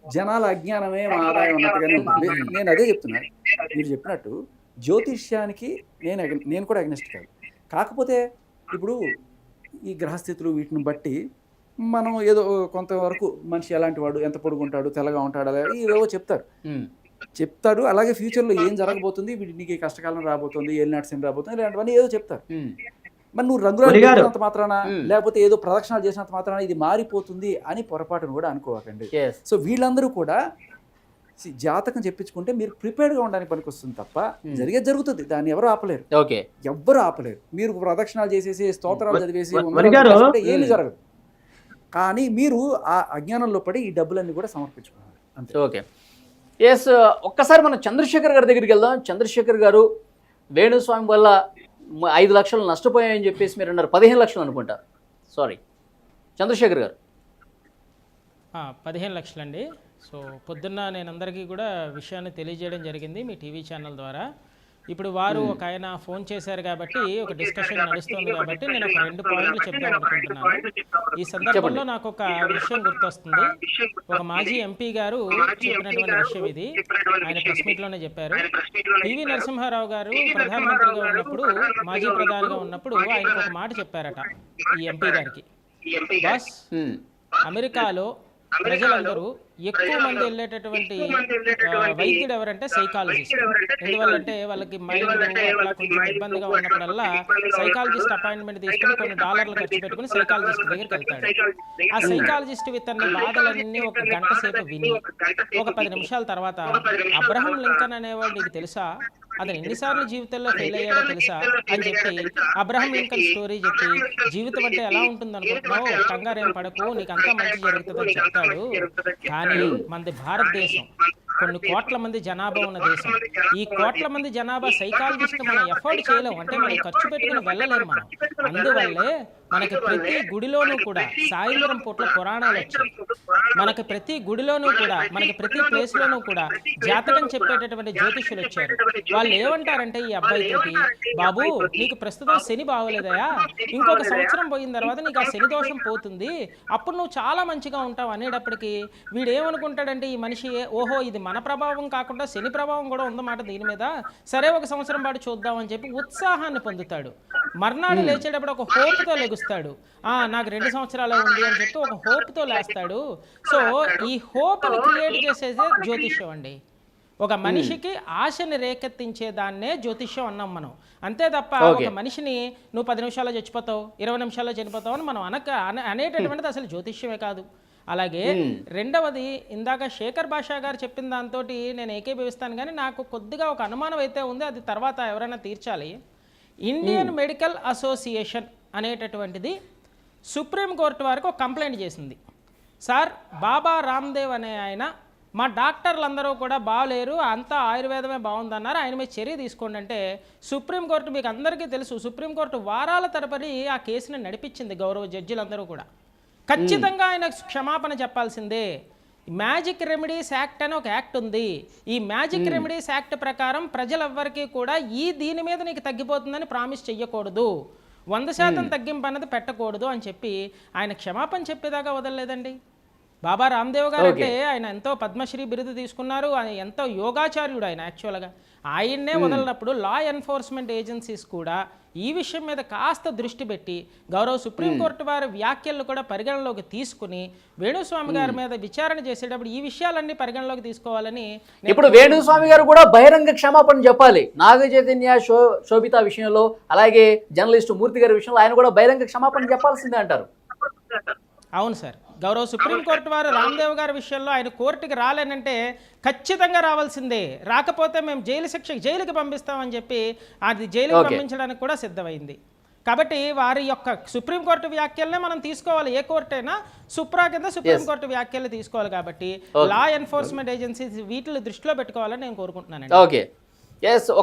జనాల అజ్ఞానమే మా ఆదాయం అన్నట్టుగానే ఉంటుంది. నేను అదే చెప్తున్నాను, మీరు చెప్పినట్టు జ్యోతిష్యానికి నేను కూడా అగ్నెస్ట్ కాదు. కాకపోతే ఇప్పుడు ఈ గ్రహస్థితులు వీటిని బట్టి మనం ఏదో కొంతవరకు మనిషి ఎలాంటి వాడు, ఎంత పొడుగుంటాడు, తెల్లగా ఉంటాడు, అలా ఇవేవో చెప్తారు. అలాగే ఫ్యూచర్లో ఏం జరగబోతుంది, నీకు కష్టకాలం రాబోతుంది, ఏలినాటి రాబోతుంది, ఇలాంటివన్నీ ఏదో చెప్తారు. మరి నువ్వు రంగురంత మాత్రాన, లేకపోతే ఏదో ప్రదక్షిణాలు చేసినంత మాత్రాన ఇది మారిపోతుంది అని పొరపాటును కూడా అనుకోవకండి. సో వీళ్ళందరూ కూడా జాతకం చెప్పించుకుంటే మీరు ప్రిపేర్డ్గా ఉండడానికి పనికి వస్తుంది తప్ప జరుగుతుంది, దాన్ని ఎవరు ఆపలేరు. మీరు ప్రదక్షిణాలు చేసేసి, స్తోత్రాలు చదివేసి ఏమి జరగదు. కానీ మీరు ఆ అజ్ఞానంలో పడి ఈ డబ్బులన్నీ కూడా సమర్పించుకోవాలి అంతే. Okay, yes. ఒక్కసారి మనం చంద్రశేఖర్ గారి దగ్గరికి వెళ్దాం. చంద్రశేఖర్ గారు, వేణుస్వామి వల్ల 5 లక్షలు నష్టపోయాయని చెప్పేసి మీరు అన్నారు. 15 లక్షలు అనుకుంటా. సారీ చంద్రశేఖర్ గారు. 15 లక్షలండి. సో పొద్దున్న నేను అందరికీ కూడా విషయాన్ని తెలియజేయడం జరిగింది మీ టీవీ ఛానల్ ద్వారా. ఇప్పుడు వారు ఒక ఆయన ఫోన్ చేశారు కాబట్టి ఒక డిస్కషన్ నడుస్తుంది కాబట్టి నేను ఒక 2 పాయింట్లు చెప్దాం అనుకుంటున్నాను. ఈ సందర్భంలో నాకు ఒక విషయం గుర్తొస్తుంది. ఒక మాజీ ఎంపీ గారు చెప్పినటువంటి విషయం ఇది. ఆయన ప్రెస్ మీట్లోనే చెప్పారు. పివి నరసింహారావు గారు ప్రధానమంత్రిగా ఉన్నప్పుడు, మాజీ ప్రధానిగా ఉన్నప్పుడు ఆయనకు ఒక మాట చెప్పారట ఈ ఎంపీ గారికి. బాస్, అమెరికాలో ప్రజలందరూ ఎక్కువ మంది వెళ్ళేటటువంటి వైద్యుడు ఎవరంటే సైకాలజిస్ట్. ఎందువల్లంటే వాళ్ళకి మైండ్ అట్లా కొంచెం ఇబ్బందిగా ఉన్నప్పుడల్లా సైకాలజిస్ట్ అపాయింట్మెంట్ తీసుకుని కొన్ని డాలర్లు ఖర్చు పెట్టుకుని సైకాలజిస్ట్ దగ్గరికి వెళ్తాడు. ఆ సైకాలజిస్ట్ ఇతన్ని బాధలన్నీ ఒక గంట సేపు విని ఒక 10 నిమిషాల తర్వాత, అబ్రహం లింకన్ అనేవాడు నీకు తెలుసా, అతను ఎన్నిసార్లు జీవితంలో ఫెయిల్ అయ్యాడో తెలుసా అని చెప్పి అబ్రహం లింకన్ స్టోరీ చెప్పి, జీవితం అంటే ఎలా ఉంటుంది అనుకుంటున్నావు, కంగారేం పడకు, నీకు అంతా మంచి జరుగుతుందని చెప్తాడు. కానీ మనది భారతదేశం, కొన్ని కోట్ల మంది జనాభా ఉన్న దేశం. ఈ కోట్ల మంది జనాభా సైకాలజిస్ట్ మనం ఎఫోర్డ్ చేయలేము, అంటే మనం ఖర్చు పెట్టుకుని వెళ్ళలేము మనం. అందువల్లే మనకి ప్రతి గుడిలోనూ కూడా సాయంత్రం పూట్ల పురాణాలు వచ్చాయి. మనకి ప్రతి గుడిలోనూ కూడా, మనకి ప్రతి ప్లేస్లోనూ కూడా జాతకం చెప్పేటటువంటి జ్యోతిష్యులు వచ్చారు. వాళ్ళు ఏమంటారంటే ఈ అబ్బాయితోటి, బాబు నీకు ప్రస్తుతం శని బాగోలేదయా, ఇంకొక సంవత్సరం పోయిన తర్వాత నీకు ఆ శని దోషం పోతుంది, అప్పుడు నువ్వు చాలా మంచిగా ఉంటావు అనేటప్పటికీ వీడు ఏమనుకుంటాడంటే ఈ మనిషి, ఓహో ఇది మన ప్రభావం కాకుండా శని ప్రభావం కూడా ఉందన్నమాట దీని మీద, సరే ఒక సంవత్సరం పాటు చూద్దామని చెప్పి ఉత్సాహాన్ని పొందుతాడు. మర్నాడు లేచేటప్పుడు ఒక హోప్తో లెగుస్తాడు. నాకు 2 సంవత్సరాలే ఉంది అని చెప్పి ఒక హోప్తో లేస్తాడు. సో ఈ హోప్ని క్రియేట్ చేసేదే జ్యోతిష్యం అండి. ఒక మనిషికి ఆశని రేకెత్తించే దాన్నే జ్యోతిష్యం అన్నాం మనం. అంతే తప్ప ఒక మనిషిని నువ్వు 10 నిమిషాల్లో చచ్చిపోతావు, 20 నిమిషాల్లో చనిపోతావు అని మనం అనేటటువంటిది అసలు జ్యోతిష్యమే కాదు. అలాగే రెండవది, ఇందాక శేఖర్ భాషా గారు చెప్పిన దాంతో నేను ఏకీభవిస్తాను, కానీ నాకు కొద్దిగా ఒక అనుమానం అయితే ఉంది, అది తర్వాత ఎవరైనా తీర్చాలి. ఇండియన్ మెడికల్ అసోసియేషన్ అనేటటువంటిది సుప్రీంకోర్టు వారికి ఒక కంప్లైంట్ చేసింది. సార్, బాబా రామ్దేవ్ అనే ఆయన మా డాక్టర్లందరూ కూడా బాగలేరు, అంతా ఆయుర్వేదమే బాగుందన్నారు, ఆయన మీద చర్య తీసుకోండి అంటే సుప్రీంకోర్టు, మీకు అందరికీ తెలుసు, సుప్రీంకోర్టు వారాల తరబడి ఆ కేసుని నడిపించింది. గౌరవ జడ్జిలందరూ కూడా ఖచ్చితంగా ఆయన క్షమాపణ చెప్పాల్సిందే. మ్యాజిక్ రెమెడీస్ యాక్ట్ అని ఒక యాక్ట్ ఉంది. ఈ మ్యాజిక్ రెమెడీస్ యాక్ట్ ప్రకారం ప్రజలెవ్వరికీ కూడా దీని మీద నీకు తగ్గిపోతుందని ప్రామిస్ చెయ్యకూడదు, 100% తగ్గింపు అన్నది పెట్టకూడదు అని చెప్పి ఆయన క్షమాపణ చెప్పేదాకా వదలలేదండి. బాబా రామ్దేవ్ గారు అంటే ఆయన ఎంతో పద్మశ్రీ బిరుదు తీసుకున్నారు, ఆయన ఎంతో యోగాచార్యుడు ఆయన. యాక్చువల్గా ఆయన్నే వదలనప్పుడు లా ఎన్ఫోర్స్మెంట్ ఏజెన్సీస్ కూడా ఈ విషయం మీద కాస్త దృష్టి పెట్టి గౌరవ సుప్రీంకోర్టు వారి వ్యాఖ్యలను కూడా పరిగణలోకి తీసుకుని వేణుస్వామి గారి మీద విచారణ చేసేటప్పుడు ఈ విషయాలన్నీ పరిగణలోకి తీసుకోవాలని. ఇప్పుడు వేణుస్వామి గారు కూడా బహిరంగ క్షమాపణ చెప్పాలి. నాగ చైతన్య శోభిత విషయంలో, అలాగే జర్నలిస్టు మూర్తి గారి విషయంలో ఆయన కూడా బహిరంగ క్షమాపణ చెప్పాల్సిందే అంటారు. అవును సార్, గౌరవ సుప్రీంకోర్టు వారు రామ్దేవ్ గారి విషయంలో ఆయన కోర్టుకి రాలేనంటే ఖచ్చితంగా రావాల్సిందే, రాకపోతే మేము జైలుకి పంపిస్తామని చెప్పి అది జైలుకి పంపించడానికి కూడా సిద్ధమైంది. కాబట్టి వారి యొక్క సుప్రీంకోర్టు వ్యాఖ్యలనే మనం తీసుకోవాలి. ఏ కోర్టు అయినా సుప్రా కింద సుప్రీంకోర్టు వ్యాఖ్యలు తీసుకోవాలి. కాబట్టి లా ఎన్ఫోర్స్మెంట్ ఏజెన్సీస్ వీటిని దృష్టిలో పెట్టుకోవాలని నేను కోరుకుంటున్నాను. ఓకే,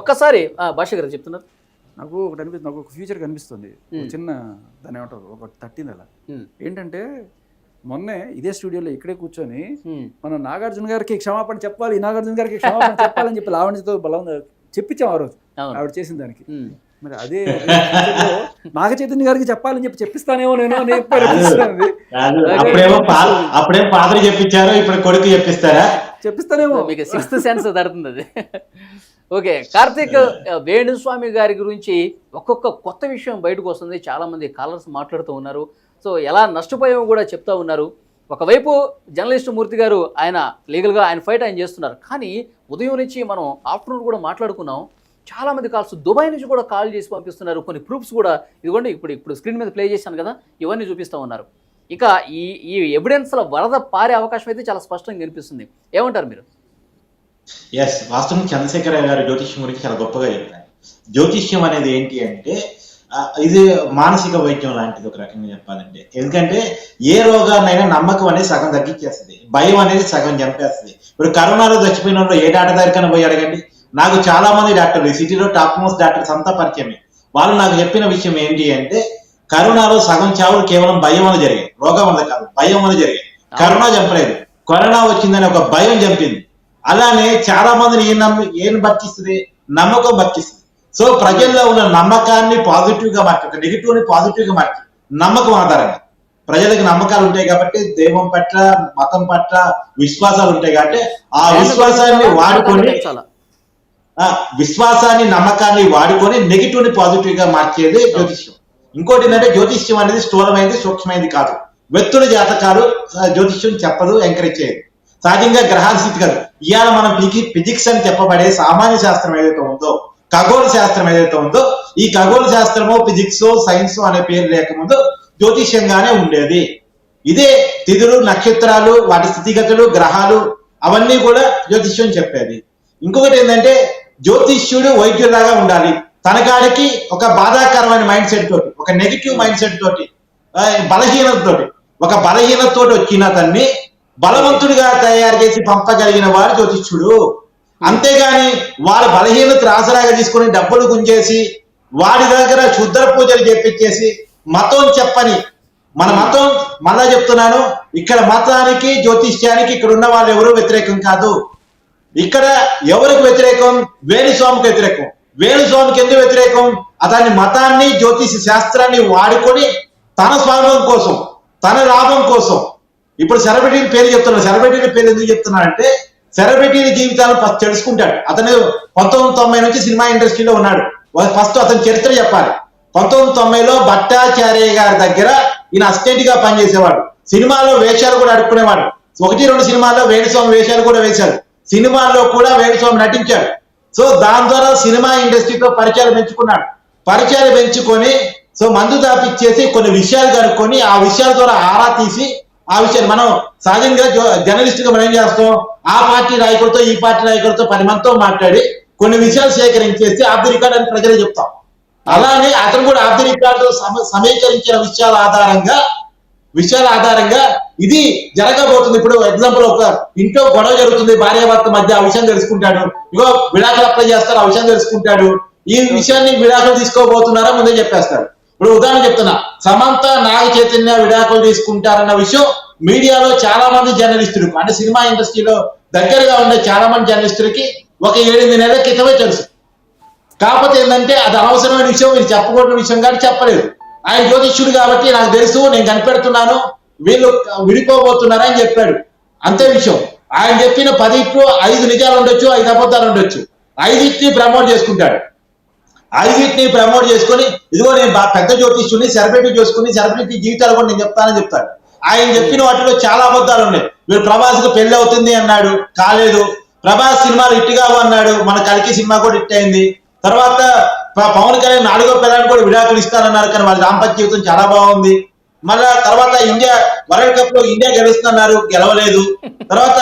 ఒక్కసారి భాష గారు చెప్తున్నారు. నాకు ఒకటి అనిపిస్తుంది, నాకు ఒక ఫ్యూచర్ కనిపిస్తుంది, చిన్న దాన్ని ఏమంటారు, ఒకటి తట్టింది అలా. ఏంటంటే మొన్నే ఇదే స్టూడియోలో ఇక్కడే కూర్చొని మనం నాగార్జున గారికి క్షమాపణ చెప్పాలి, నాగార్జున గారికి క్షమాపణ చెప్పాలని చెప్పి లావణ్యతో బలం చెప్పించాం ఆ రోజు ఆవిడ చేసిన దానికి. మరి అదే నాగ చైతన్య గారికి చెప్పాలని చెప్పి చెప్పిస్తానేమో నేను అప్పుడేం ఫాదర్ చెప్పించారో ఇప్పుడు కొడుకు చెప్పిస్తానేమో, మీకు 6th సెన్స్ తడుతుంది అది. ఓకే, కార్తీక్, వేణుస్వామి గారి గురించి ఒక్కొక్క కొత్త విషయం బయటకు వస్తుంది, చాలామంది కాలర్స్ మాట్లాడుతూ ఉన్నారు. సో ఎలా నష్టపోయామో కూడా చెప్తా ఉన్నారు. ఒకవైపు జర్నలిస్ట్ మూర్తి గారు ఆయన లీగల్గా ఆయన ఫైట్ ఆయన చేస్తున్నారు, కానీ ఉదయం నుంచి మనం ఆఫ్టర్నూన్ కూడా మాట్లాడుకున్నాం, చాలామంది కాల్స్ దుబాయ్ నుంచి కూడా కాల్ చేసి పంపిస్తున్నారు. కొన్ని ప్రూఫ్స్ కూడా ఇదిగోండి ఇప్పుడు స్క్రీన్ మీద ప్లే చేశాను కదా, ఇవన్నీ చూపిస్తూ ఉన్నారు. ఇక ఈ ఎవిడెన్స్ల వరద పారే అవకాశం అయితే చాలా స్పష్టంగా కనిపిస్తుంది. ఏమంటారు మీరు? ఎస్, వాస్తవం చంద్రశేఖర గారు జ్యోతిష్యం గురించి చాలా గొప్పగా చెప్పారు. జ్యోతిష్యం అనేది ఏంటి అంటే ఇది మానసిక వైద్యం లాంటిది ఒక రకంగా చెప్పాలంటే. ఎందుకంటే ఏ రోగాన్నైనా నమ్మకం అనేది సగం తగ్గించేస్తుంది, భయం అనేది సగం చంపేస్తుంది. ఇప్పుడు కరోనాలో చచ్చిపోయిన వాళ్ళు ఏ డాక్టర్ దగ్గరికైనా పోయి అడగండి. నాకు చాలా మంది డాక్టర్లు ఈ సిటీలో టాప్ మోస్ట్ డాక్టర్స్ అంతా పరిచయమే. వాళ్ళు నాకు చెప్పిన విషయం ఏంటి అంటే కరోనాలో సగం చావులు కేవలం భయం వల్ల జరిగాయి, రోగం వల్ల కాదు, భయం వల్ల జరిగాయి. కరోనా చంపలేదు, కరోనా వచ్చిందని ఒక భయం చంపింది. అలానే చాలా మందిని ఏం బతికిస్తుంది, నమ్మకం బతికిస్తుంది. సో ప్రజల్లో ఉన్న నమ్మకాన్ని పాజిటివ్ గా మార్చి, నెగిటివ్ ని పాజిటివ్ గా మార్చి, నమ్మకం ఆధారంగా ప్రజలకు నమ్మకాలు ఉంటాయి కాబట్టి దైవం పట్ల, మతం పట్ల విశ్వాసాలు ఉంటాయి కాబట్టి ఆ విశ్వాసాన్ని వాడుకొని, నమ్మకాన్ని వాడుకొని నెగిటివ్ ని పాజిటివ్ గా మార్చేది జ్యోతిష్యం. ఇంకోటి ఏంటంటే జ్యోతిష్యం అనేది స్థూలమైనది, సూక్ష్మమైనది కాదు. వ్యక్తుల జాతకాలు జ్యోతిష్యం చెప్పదు, ఎంకరేజ్ చేయదు. సహజంగా గ్రహాల స్థితి కాదు. ఇవాళ మనం ఫిజిక్స్ అని చెప్పబడే సామాన్య శాస్త్రం ఏదైతే ఉందో, ఖగోళ శాస్త్రం ఏదైతే ఉందో, ఈ ఖగోళ శాస్త్రమో ఫిజిక్స్ సైన్స్ అనే పేరు లేకముందు జ్యోతిష్యంగానే ఉండేది. ఇదే తిథులు, నక్షత్రాలు, వాటి స్థితిగతులు, గ్రహాలు అవన్నీ కూడా జ్యోతిష్యం చెప్పేది. ఇంకొకటి ఏంటంటే జ్యోతిష్యుడు వైద్యులాగా ఉండాలి. తనకాడికి ఒక బాధాకరమైన మైండ్ సెట్ తోటి, ఒక నెగిటివ్ మైండ్ సెట్ తోటి, బలహీనతతోటి, ఒక బలహీనతతోటి వచ్చిన అతన్ని బలవంతుడిగా తయారు చేసి పంపగలిగిన వాడు జ్యోతిష్యుడు. అంతేగాని వారి బలహీనత ఆసరాగా తీసుకుని డబ్బులు గుంజేసి వాడి దగ్గర క్షుద్ర పూజలు చేపించేసి మతం చెప్పని మన మతం మళ్ళా చెప్తున్నాను, ఇక్కడ మతానికి జ్యోతిష్యానికి ఇక్కడ ఉన్న వాళ్ళు ఎవరు వ్యతిరేకం కాదు. ఇక్కడ ఎవరికి వ్యతిరేకం? వేణుస్వామికి వ్యతిరేకం. వేణుస్వామికి ఎందుకు వ్యతిరేకం? అతని మతాన్ని జ్యోతిష శాస్త్రాన్ని వాడుకొని తన స్వార్థం కోసం, తన లాభం కోసం. ఇప్పుడు సెలబ్రిటీ పేరు చెప్తున్నాడు. సెలబ్రిటీ పేరు ఎందుకు చెప్తున్నాడంటే సెలబ్రిటీ జీవితాలను ఫస్ట్ తెలుసుకుంటాడు. అతను 1990 నుంచి సినిమా ఇండస్ట్రీలో ఉన్నాడు. ఫస్ట్ అతని చరిత్ర చెప్పాలి. 1990లో భట్టాచార్య గారి దగ్గర ఈయన అసిస్టెంట్ గా పనిచేసేవాడు. సినిమాలో వేషాలు కూడా అడుక్కునేవాడు. 1-2 సినిమాల్లో వేణుస్వామి వేషాలు కూడా వేశాడు. సినిమాల్లో కూడా వేణుస్వామి నటించాడు. సో దాని ద్వారా సినిమా ఇండస్ట్రీతో పరిచయాలు పెంచుకున్నాడు. పరిచయాలు పెంచుకొని సో మందు దాపిచ్చేసి కొన్ని విషయాలు కనుక్కొని ఆ విషయాల ద్వారా ఆరా తీసి ఆ విషయాలు మనం సహజంగా జర్నలిస్ట్ గా మనం ఏం చేస్తాం, ఆ పార్టీ నాయకులతో ఈ పార్టీ నాయకులతో 10 మందితో మాట్లాడి కొన్ని విషయాలు సేకరించేసి ఆఫ్ ది రికార్డ్ అని ప్రజలు చెప్తాం. అలానే అతను కూడా ఆఫ్ ది రికార్డు సమీకరించిన విషయాల ఆధారంగా ఇది జరగబోతుంది. ఇప్పుడు ఎగ్జాంపుల్ ఒక ఇంట్లో గొడవ జరుగుతుంది భార్యాభర్త మధ్య, ఆ విషయం తెలుసుకుంటాడు. ఇగో విడాకులు అప్లై చేస్తారు, ఆ విషయం తెలుసుకుంటాడు. ఈ విషయాన్ని విడాకులు తీసుకోబోతున్నారా ముందే చెప్పేస్తాడు. ఇప్పుడు ఉదాహరణ చెప్తున్నా, సమంత నాగ చైతన్య విడాకులు తీసుకుంటారన్న విషయం మీడియాలో చాలా మంది జర్నలిస్టులకు అంటే సినిమా ఇండస్ట్రీలో దగ్గరగా ఉండే చాలా మంది జర్నలిస్టులకి ఒక 7-8 నెలల క్రితమే తెలుసు. కాకపోతే ఏంటంటే అది అనవసరమైన విషయం, మీరు చెప్పకూడని విషయం కానీ చెప్పలేదు. ఆయన జ్యోతిష్యుడు కాబట్టి నాకు తెలుసు, నేను కనిపెడుతున్నాను, వీళ్ళు విడిపోబోతున్నారని అని చెప్పాడు. అంతే విషయం. ఆయన చెప్పిన 10 5 నిజాలు ఉండొచ్చు, 5 అబద్ధాలు ఉండొచ్చు. 5 ప్రమోట్ చేసుకుంటాడు. 5 ప్రమోట్ చేసుకొని ఇదిగో నేను పెద్ద జ్యోతిష్యుని, సెలబ్రిటీ చేసుకుని సెలబ్రిటీ జీవితాలు కూడా నేను చెప్తానని చెప్తాడు. ఆయన చెప్పిన వాటిలో చాలా అబద్ధాలు ఉన్నాయి. వీళ్ళు ప్రభాస్కి పెళ్లి అవుతుంది అన్నాడు, కాలేదు. ప్రభాస్ సినిమాలు హిట్ కావు అన్నాడు, మన కల్కి సినిమా కూడా హిట్ అయింది. తర్వాత పవన్ కళ్యాణ్ 4వ పిల్లని కూడా విడాకులు ఇస్తానన్నారు, కానీ వాళ్ళ దాంపత్య జీవితం చాలా బాగుంది. మళ్ళా తర్వాత ఇండియా వరల్డ్ కప్ లో ఇండియా గెలుస్తున్నారు, గెలవలేదు. తర్వాత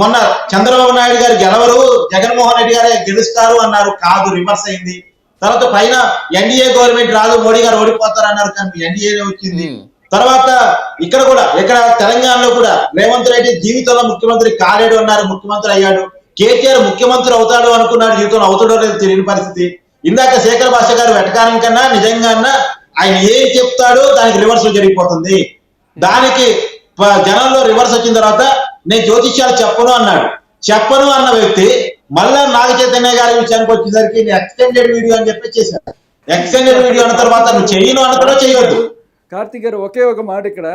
మొన్న చంద్రబాబు నాయుడు గారు గెలవరు, జగన్మోహన్ రెడ్డి గారే గెలుస్తారు అన్నారు, కాదు, రివర్స్ అయింది. తర్వాత పైన ఎన్డీఏ గవర్నమెంట్ రాదు, మోడీ గారు ఓడిపోతారు అన్నారు, కానీ ఎన్డీఏ వచ్చింది. తర్వాత ఇక్కడ తెలంగాణలో కూడా రేవంత్ రెడ్డి జీవితంలో ముఖ్యమంత్రి కాలేడు అన్నారు, ముఖ్యమంత్రి అయ్యాడు. కేటీఆర్ ముఖ్యమంత్రి అవుతాడు అనుకున్నాడు, జీవితంలో అవుతాడో లేదో తెలియని పరిస్థితి. ఇందాక శేఖర్ భాష గారు వెటకారం కన్నా నిజంగా ఆయన ఏం చెప్తాడో దానికి రివర్స్ జరిగిపోతుంది. దానికి జనంలో రివర్స్ వచ్చిన తర్వాత నేను జ్యోతిష్యాలు చెప్పను అన్నాడు. చెప్పను అన్న వ్యక్తి మళ్ళా నాగ చైతన్య గారి విషయానికి వచ్చేసరికి ఎక్స్టెండెడ్ వీడియో అని చెప్పి చేశాడు. ఎక్స్టెండెడ్ వీడియో అన్న తర్వాత నువ్వు చెయ్యను అన్నదో చేయొద్దు. కార్తీక్ గారు ఒకే ఒక మాట, ఇక్కడ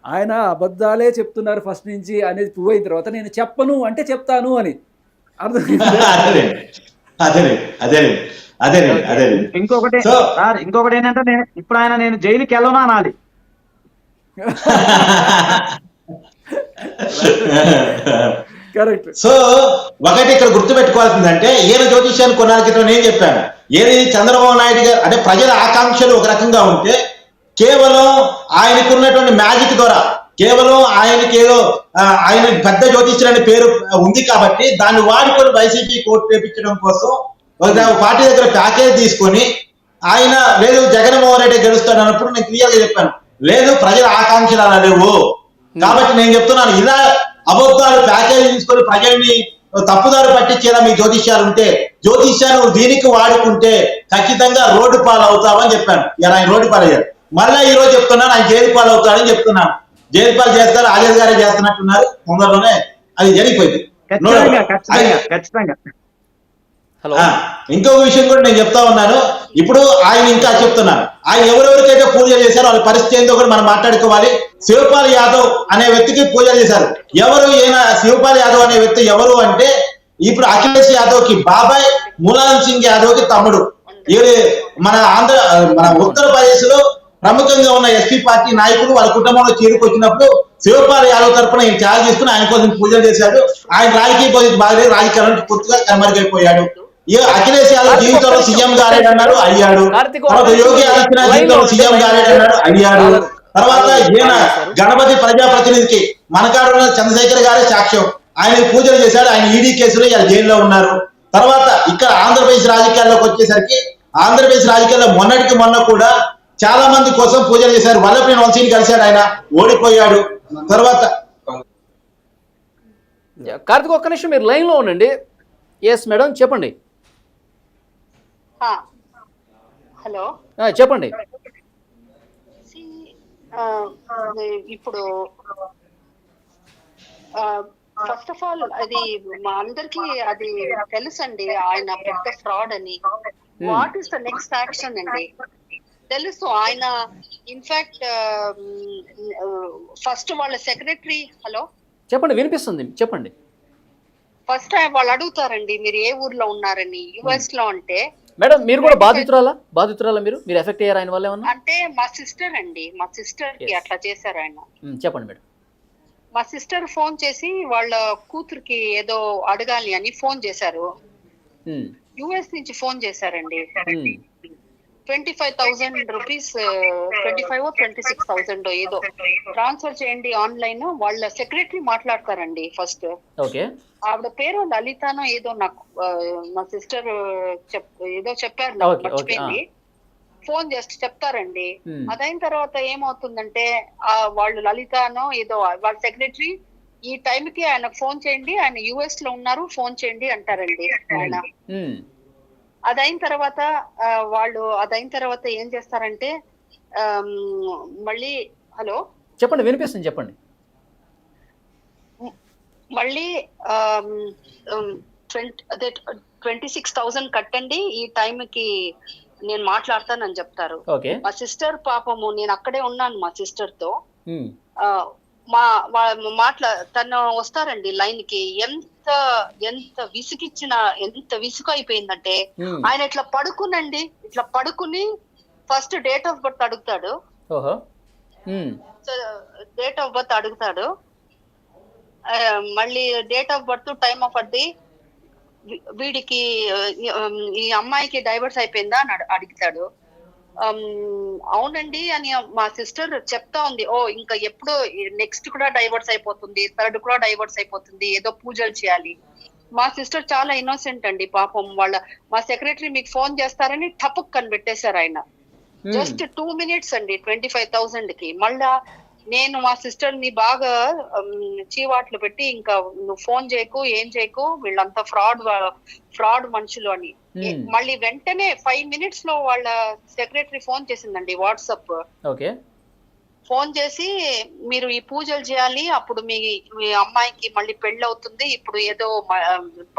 ఆయన అబద్ధాలే చెప్తున్నారు ఫస్ట్ నుంచి అనేది ప్రూవ్ అయిన తర్వాత నేను చెప్పను అంటే చెప్తాను అని అర్థం. ఇంకొకటి ఏంటంటే ఇప్పుడు ఆయన నేను జైలుకి వెళ్ళను అనాలి. కరెక్ట్. సో ఒకటి ఇక్కడ గుర్తుపెట్టుకోవాల్సిందంటే ఈయన జ్యోతిష్యాన్ని కొన్నాళ్ళ క్రితం నేను చెప్పాను, ఏది చంద్రబాబు నాయుడు గారు అంటే ప్రజల ఆకాంక్షలు ఒక రకంగా ఉంటే కేవలం ఆయనకున్నటువంటి మ్యాజిక్ ద్వారా కేవలం ఆయనకి ఏదో ఆయన పెద్ద జ్యోతిష్యుడు అనే పేరు ఉంది కాబట్టి దాన్ని వాడుకొని వైసీపీ కోర్టు వేపించడం కోసం పార్టీ దగ్గర ప్యాకేజ్ తీసుకొని ఆయన లేదు జగన్మోహన్ రెడ్డి గెలుస్తాడు అన్నప్పుడు నేను క్లియర్ గా చెప్పాను, లేదు ప్రజల ఆకాంక్షలు అలా లేవు. కాబట్టి నేను చెప్తున్నాను, ఇలా అబద్ధాలు ప్యాకేజ్ తీసుకొని ప్రజల్ని తప్పుదారు పట్టించేలా మీ జ్యోతిష్యాలు ఉంటే జ్యోతిష్యాలు దీనికి వాడుకుంటే ఖచ్చితంగా రోడ్డు పాలు అవుతావని చెప్పాను. ఇలా ఆయన రోడ్డు పాలు అయ్యారు. మళ్ళా ఈ రోజు చెప్తున్నాను ఆయన జైలు పాలు అవుతాడని చెప్తున్నాను. జైలు పాలు చేస్తారు, ఆజాద్ గారే చేస్తున్నట్టున్నారు, తొందరలోనే అది జరిగిపోయింది. ఇంకొక విషయం కూడా నేను చెప్తా ఉన్నాను. ఇప్పుడు ఆయన ఇంకా చెప్తున్నాను, ఆయన ఎవరెవరికైతే పూజలు చేశారో వాళ్ళ పరిస్థితి ఏందో కూడా మనం మాట్లాడుకోవాలి. శివపాల్ యాదవ్ అనే వ్యక్తికి పూజలు చేశారు. ఎవరు ఈయన శివపాల్ యాదవ్ అనే వ్యక్తి ఎవరు అంటే ఇప్పుడు అఖిలేష్ యాదవ్ కి బాబాయ్, ములాయం సింగ్ యాదవ్ కి తమ్ముడు. మన ఉత్తరప్రదేశ్ లో ప్రముఖంగా ఉన్న ఎస్పీ పార్టీ నాయకుడు వాళ్ళ కుటుంబంలో చేరుకొచ్చినప్పుడు శివపాల్ యాదవ్ తరఫున ఈయన ఛార్జ్ తీసుకుని ఆయన కోసం పూజలు చేశాడు. ఆయన రాజకీయ భవిష్యత్తు బాగలేదు, రాజకీయాలను పూర్తిగా కనుమరుగైపోయాడు. అఖిలేష్ యాదవ్ జీవితంలో సీఎం గారేడు అన్నాడు, అయ్యాడు. తర్వాత యోగి ఆదిత్యనాథ్ జీవితంలో సీఎం గారేడు అన్నాడు, అయ్యాడు. తర్వాత ఈయన గణపతి ప్రజాప్రతినిధికి మనకాడు చంద్రశేఖర్ గారే సాక్ష్యం, ఆయన పూజలు చేశాడు. ఆయన ఈడీ కేసులో ఇలా జైల్లో ఉన్నారు. తర్వాత ఇక్కడ ఆంధ్రప్రదేశ్ రాజకీయాల్లోకి వచ్చేసరికి ఆంధ్రప్రదేశ్ రాజకీయాల్లో మొన్నటికి మొన్న కూడా చాలా మంది కోసం పూజలు చేశారు. వల్లభనేని వంశీని కలిశాడు, ఆయన ఓడిపోయాడు. తర్వాత కార్తిక్ ఒక్క నిమిషం మీరు లైన్ లో ఉండండి. ఎస్ మేడం చెప్పండి. హలో చెప్పండి. ఇప్పుడు ఫస్ట్ ఆఫ్ ఆల్ అది మా అందరికి అది తెలుసండి, ఆయన పెద్ద ఫ్రాడ్ అని. What is the next action అండి? తెలుసు ఆయన. ఇన్ఫాక్ట్ ఫస్ట్ వాళ్ళ సెక్రటరీ, హలో చెప్పండి, వినిపిస్తుంది, చెప్పండి. ఫస్ట్ వాళ్ళు అడుగుతారండి మీరు ఏ ఊర్లో ఉన్నారని, యుఎస్ లో. అంటే మేడం మీరు కూడా బాధితురాలా మీరు ఎఫెక్ట్ అయ్యారు ఆయన వల్ల ఏమన్నా? అంటే మా సిస్టర్ అండి, మా సిస్టర్ కి అట్లా చేశారు ఆయన. చెప్పండి మేడం. మా సిస్టర్ ఫోన్ చేసి వాళ్ళ కూతురికి ఏదో అడగాలి అని ఫోన్ చేశారు. యుఎస్ నుంచి ఫోన్ చేశారండి. 25,000 రూపీస్, 25,000 26,000 ఏదో ట్రాన్స్ఫర్ చేయండి ఆన్లైన్. వాళ్ళ సెక్రటరీ మాట్లాడతారండి ఫస్ట్. ఓకే. ఆవిడ పేరు లలితానో ఏదో, నాకు మా సిస్టర్ ఏదో చెప్పారు, మర్చిపోయింది. ఫోన్ చేసి చెప్తారండి. అదైన తర్వాత ఏమవుతుందంటే వాళ్ళు లలితానో ఏదో వాళ్ళ సెక్రటరీ ఈ టైంకి ఆయన ఫోన్ చేయండి, ఆయన యుఎస్ లో ఉన్నారు, ఫోన్ చేయండి అంటారండి ఆయన. అదైన తర్వాత ఏం చేస్తారంటే మళ్ళీ, హలో చెప్పండి, వినిపిస్తుంది, చెప్పండి. మళ్ళీ 26,000 కట్టండి, ఈ టైంకి నేను మాట్లాడతానని చెప్తారు. మా సిస్టర్ పాపము, నేను అక్కడే ఉన్నాను మా సిస్టర్ తో. తను వస్తారండి లైన్ కి. ఎంత విసుగు అయిపోయిందంటే ఆయన ఇట్లా పడుకుని ఫస్ట్ డేట్ ఆఫ్ బర్త్ అడుగుతాడు. డేట్ ఆఫ్ బర్త్ అడుగుతాడు, మళ్ళీ date of birth, time of birth, వీడికి ఈ అమ్మాయికి డైవర్స్ అయిపోయిందా అని అడుగుతాడు. అవునండి అని మా సిస్టర్ చెప్తా ఉంది. ఇంకా ఎప్పుడు నెక్స్ట్ కూడా డైవర్స్ అయిపోతుంది, థర్డ్ కూడా డైవర్స్ అయిపోతుంది, ఏదో పూజలు చేయాలి. మా సిస్టర్ చాలా ఇన్నోసెంట్ అండి పాపం. మా సెక్రటరీ మీకు ఫోన్ చేస్తారని టపక్ కనిపెట్టేశారు ఆయన. జస్ట్ 2 minutes అండి 25,000 కి. మళ్ళా నేను మా సిస్టర్ ని బాగా చీవాట్లు పెట్టి, ఇంకా నువ్వు ఫోన్ చేయకు, ఏం చేయకు, వీళ్ళంతా ఫ్రాడ్ మనుషులు అని. మళ్ళీ వెంటనే 5 minutes లో వాళ్ళ సెక్రటరీ ఫోన్ చేసిందండి, వాట్సాప్ ఫోన్ చేసి, మీరు ఈ పూజలు చేయాలి, అప్పుడు మీ అమ్మాయికి మళ్ళీ పెళ్లి అవుతుంది, ఇప్పుడు ఏదో